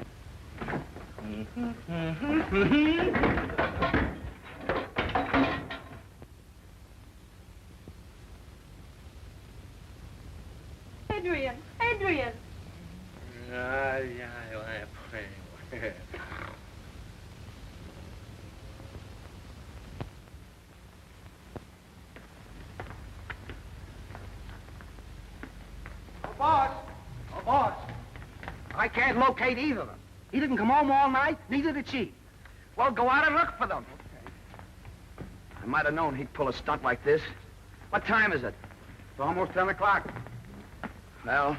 Adrian! Adrian! Boss, I can't locate either of them. He didn't come home all night, neither did she. Well, go out and look for them. I might have known he'd pull a stunt like this. What time is it? It's almost 10 o'clock. Well,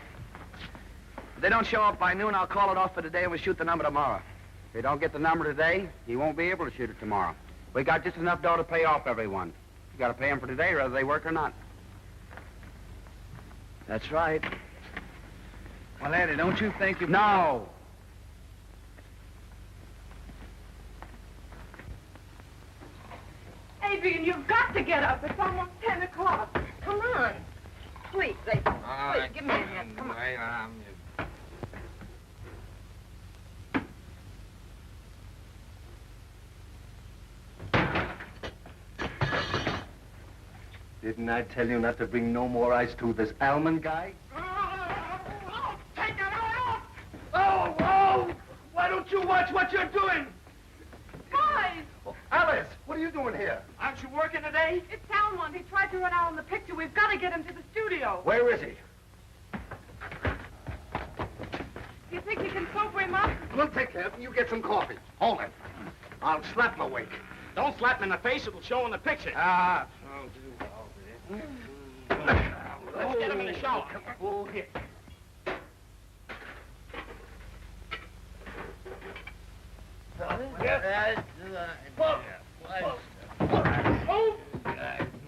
if they don't show up by noon, I'll call it off for today and we'll shoot the number tomorrow. If they don't get the number today, you won't be able to shoot it tomorrow. We got just enough dough to pay off everyone. You got to pay them for today, whether they work or not. That's right. Well, Eddie, don't you think you... No! Adrian, you've got to get up. It's almost 10 o'clock. Come on. Please, Adrian. Please, give me a hand. Come on. Didn't I tell you not to bring no more ice to this almond guy? Take it off! Oh! Why don't you watch what you're doing? Guys! Alice, what are you doing here? Aren't you working today? It's Almond. He tried to run out on the picture. We've got to get him to the studio. Where is he? Do you think you can sober him up? We'll take care of him. You get some coffee. Hold it. I'll slap him awake. Don't slap him in the face. It'll show in the picture. Let's get him in the shower. Oh, here.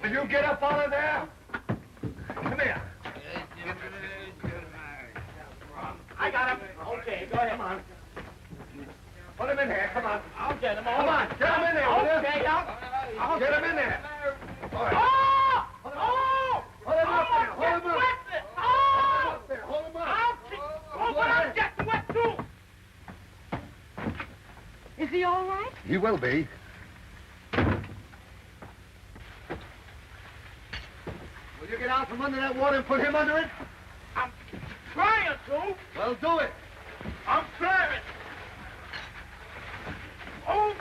Will you get up out of there? Come here. I got him. Okay, go ahead. Come on. Put him in here. Come on. I'll get him. Come on. Get him in there. Okay, I'll get him in there. All right. Oh! Hold him up there. Hold him up. Oh! Hold him up. I'm getting wet, too. Is he all right? He will be. Will you get out from under that water and put him under it? I'm trying to. Well, do it. I'm trying. Oh!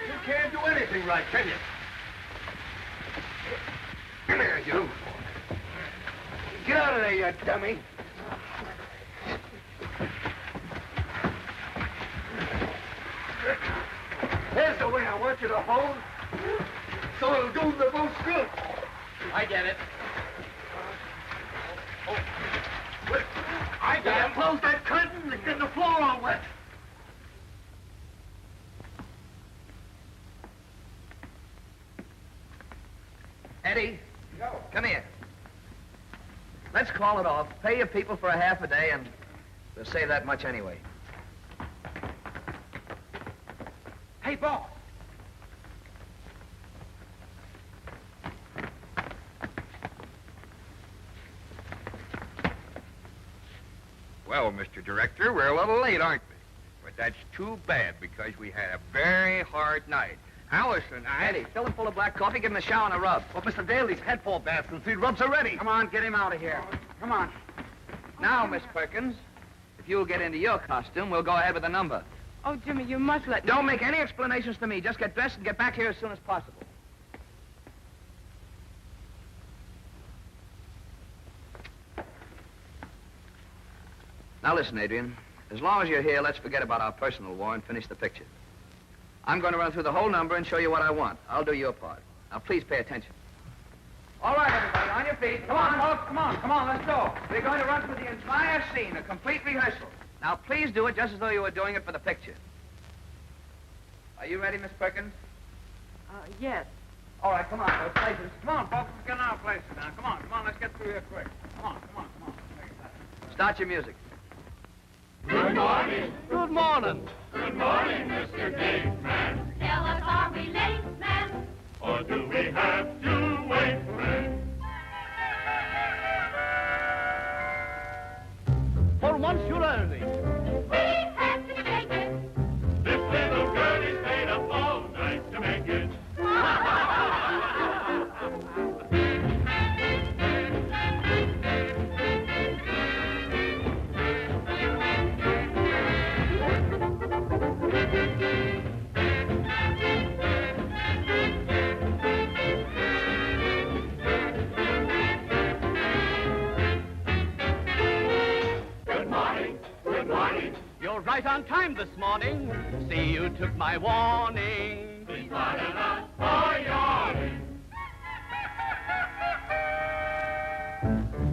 You can't do anything right, can you? Come here, you. Get out of there, you dummy. Here's the way I want you to hold, so it'll do the most good. I get it. I got to close that curtain and get the floor all wet. Eddie, come here. Let's call it off. Pay your people for a half a day, and we'll save that much anyway. Hey, boss. Well, Mr. Director, we're a little late, aren't we? But that's too bad because we had a very hard night. Alice and I... Eddie, fill him full of black coffee, give him a shower and a rub. Well, Mr. Daly's head full bath since he rubs already. Come on, get him out of here. Come on. Now, Miss Perkins, if you'll get into your costume, we'll go ahead with the number. Oh, Jimmy, you must let me... Don't make any explanations to me. Just get dressed and get back here as soon as possible. Now listen, Adrian. As long as you're here, let's forget about our personal war and finish the picture. I'm going to run through the whole number and show you what I want. I'll do your part. Now, please pay attention. All right, everybody, on your feet. Come on, folks, come on, let's go. We're going to run through the entire scene, a complete rehearsal. Now, please do it just as though you were doing it for the picture. Are you ready, Miss Perkins? Yes. All right, come on, those places. Come on, folks, let's get in our places now. Come on, let's get through here quick. Come on. Start your music. Good morning. Good morning. Good morning, Mr. Gateman. Tell us, are we late, man? Or do we have to wait, man? For once you're early. We have to take it. This little girlie stayed up all night to make it. You're right on time this morning. See, you took my warning. Be pardoned us for yawning.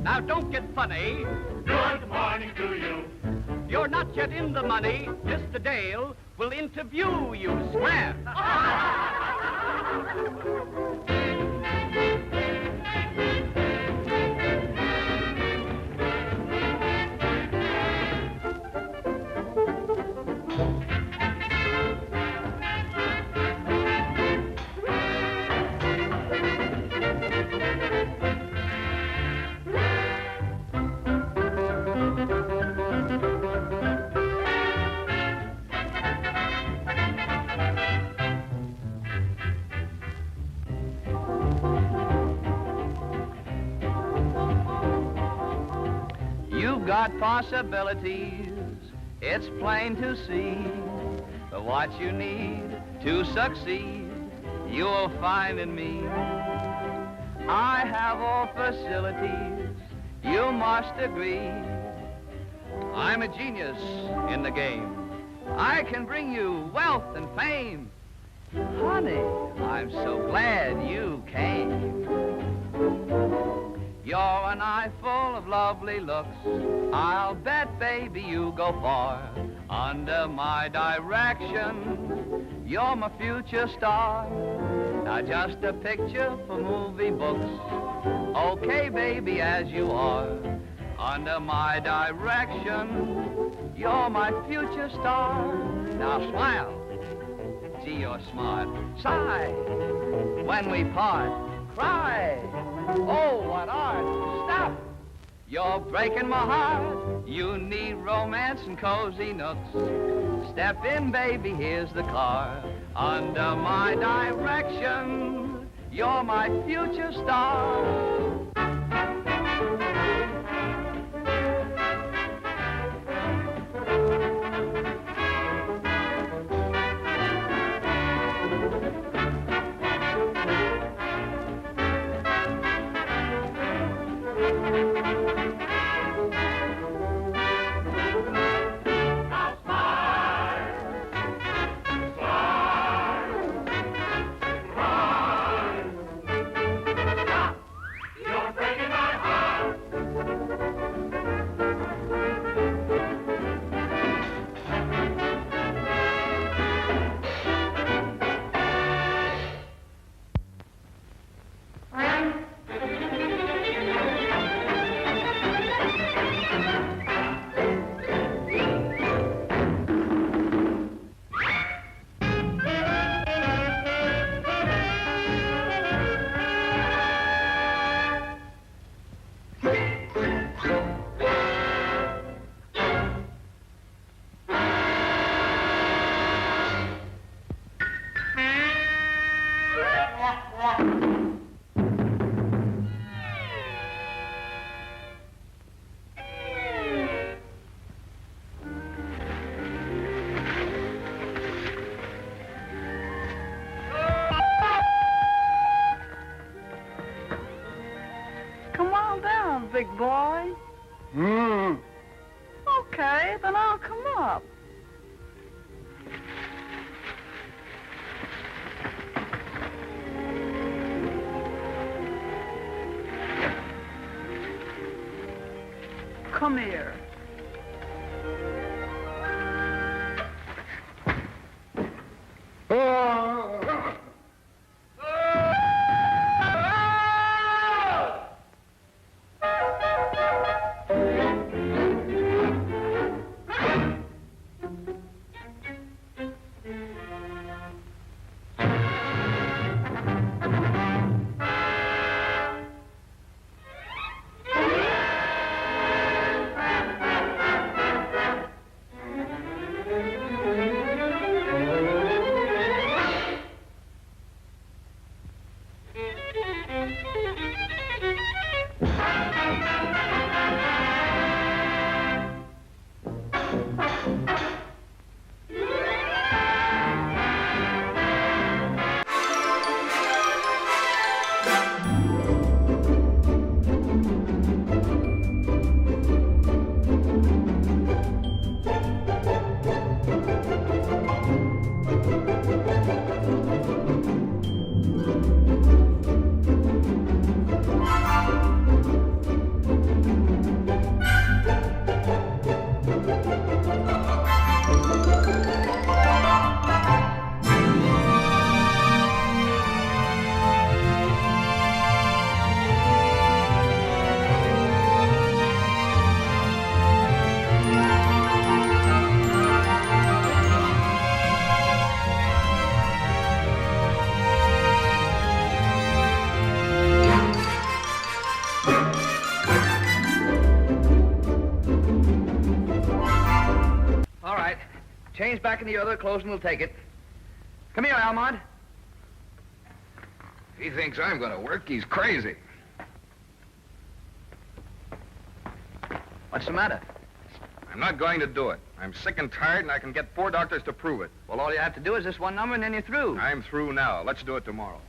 Now don't get funny. Good morning to you. You're not yet in the money. Mr. Dale will interview you square. You've got possibilities, it's plain to see. But what you need to succeed, you'll find in me. I have all facilities, you must agree. I'm a genius in the game. I can bring you wealth and fame. Honey, I'm so glad you came. You're an eye full of lovely looks. I'll bet, baby, you go far. Under my direction, you're my future star. Now just a picture for movie books. Okay, baby, as you are. Under my direction, you're my future star. Now smile. See, you're smart. Sigh when we part. Cry. Oh, what art. Stop. You're breaking my heart. You need romance and cozy nooks. Step in, baby, here's the car. Under my direction, you're my future star. Big boy. Okay, then I'll come up. Come here. Change back into your other clothes and we'll take it. Come here, Almond. If he thinks I'm going to work, he's crazy. What's the matter? I'm not going to do it. I'm sick and tired, and I can get 4 doctors to prove it. Well, all you have to do is this one number, and then you're through. I'm through now. Let's do it tomorrow.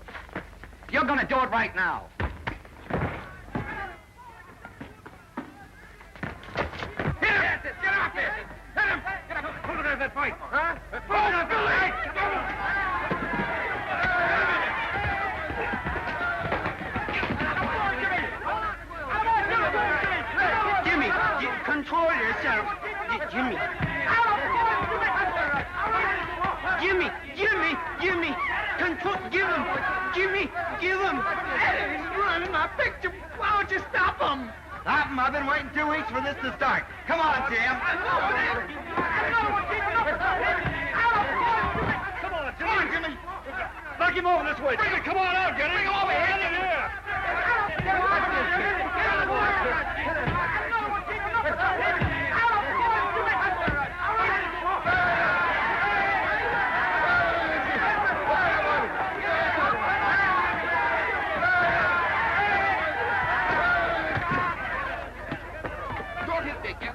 You're going to do it right now. Get out there! Hit him! Get up! Pull it out of that fight! Huh? Pull it out of that fight! Jimmy, control yourself. Jimmy. Jimmy. Control. Give him. Jimmy, give him. He's running my picture. Why don't you stop him? Stop him. I've been waiting 2 weeks for this to start. Come on, Jim. Come on, Jimmy. Knock him over this way. Bring it. Come on out, Jimmy. Bring him over here. Get in here.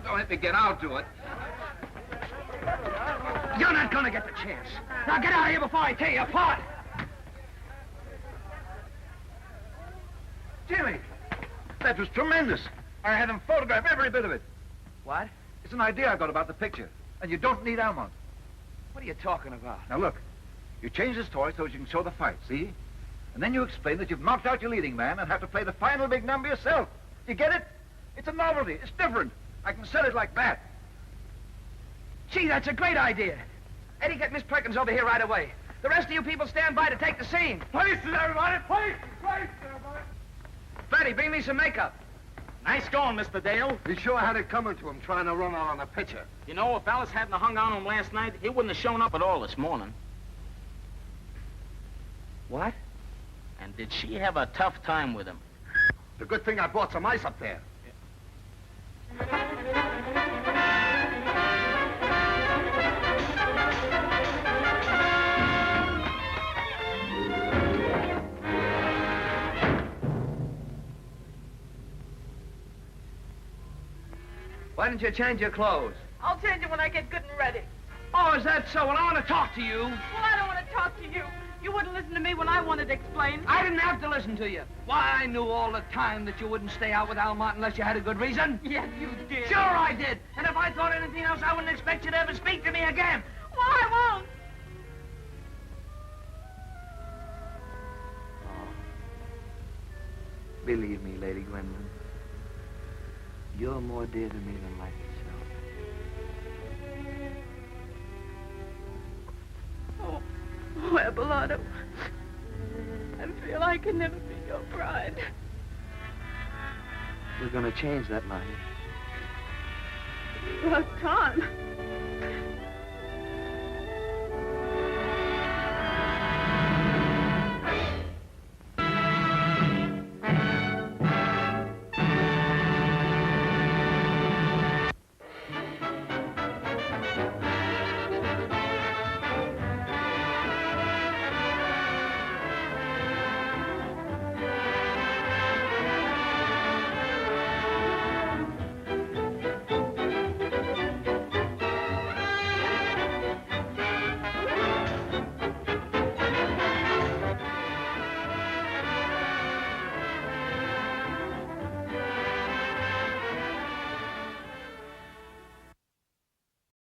Don't hit me, get out to it. You're not going to get the chance. Now get out of here before I tear you apart. Jimmy, that was tremendous. I had him photograph every bit of it. What? It's an idea I got about the picture. And you don't need Almond. What are you talking about? Now look, you change this toy so you can show the fight, see? And then you explain that you've knocked out your leading man and have to play the final big number yourself. You get it? It's a novelty. It's different. I can sell it like that. Gee, that's a great idea. Eddie, get Miss Perkins over here right away. The rest of you people stand by to take the scene. Places, everybody. Places, everybody. Freddie, bring me some makeup. Nice going, Mr. Dale. He sure had it coming to him trying to run out on the pitcher. You know, if Alice hadn't hung on him last night, he wouldn't have shown up at all this morning. What? And did she have a tough time with him? The good thing I bought some ice up there. Why didn't you change your clothes? I'll change it when I get good and ready. Oh, is that so? Well, I want to talk to you. Well, I don't want to talk to you. You wouldn't listen to me when I wanted to explain. I didn't have to listen to you. Why, I knew all the time that you wouldn't stay out with Almont unless you had a good reason. Yes, you did. Sure I did. And if I thought anything else, I wouldn't expect you to ever speak to me again. Well, I won't. Believe me, Lady Gwendolyn, you're more dear to me than life itself. Oh, Abelardo, I feel I can never be your bride. We're going to change that, Marty. Well, Tom.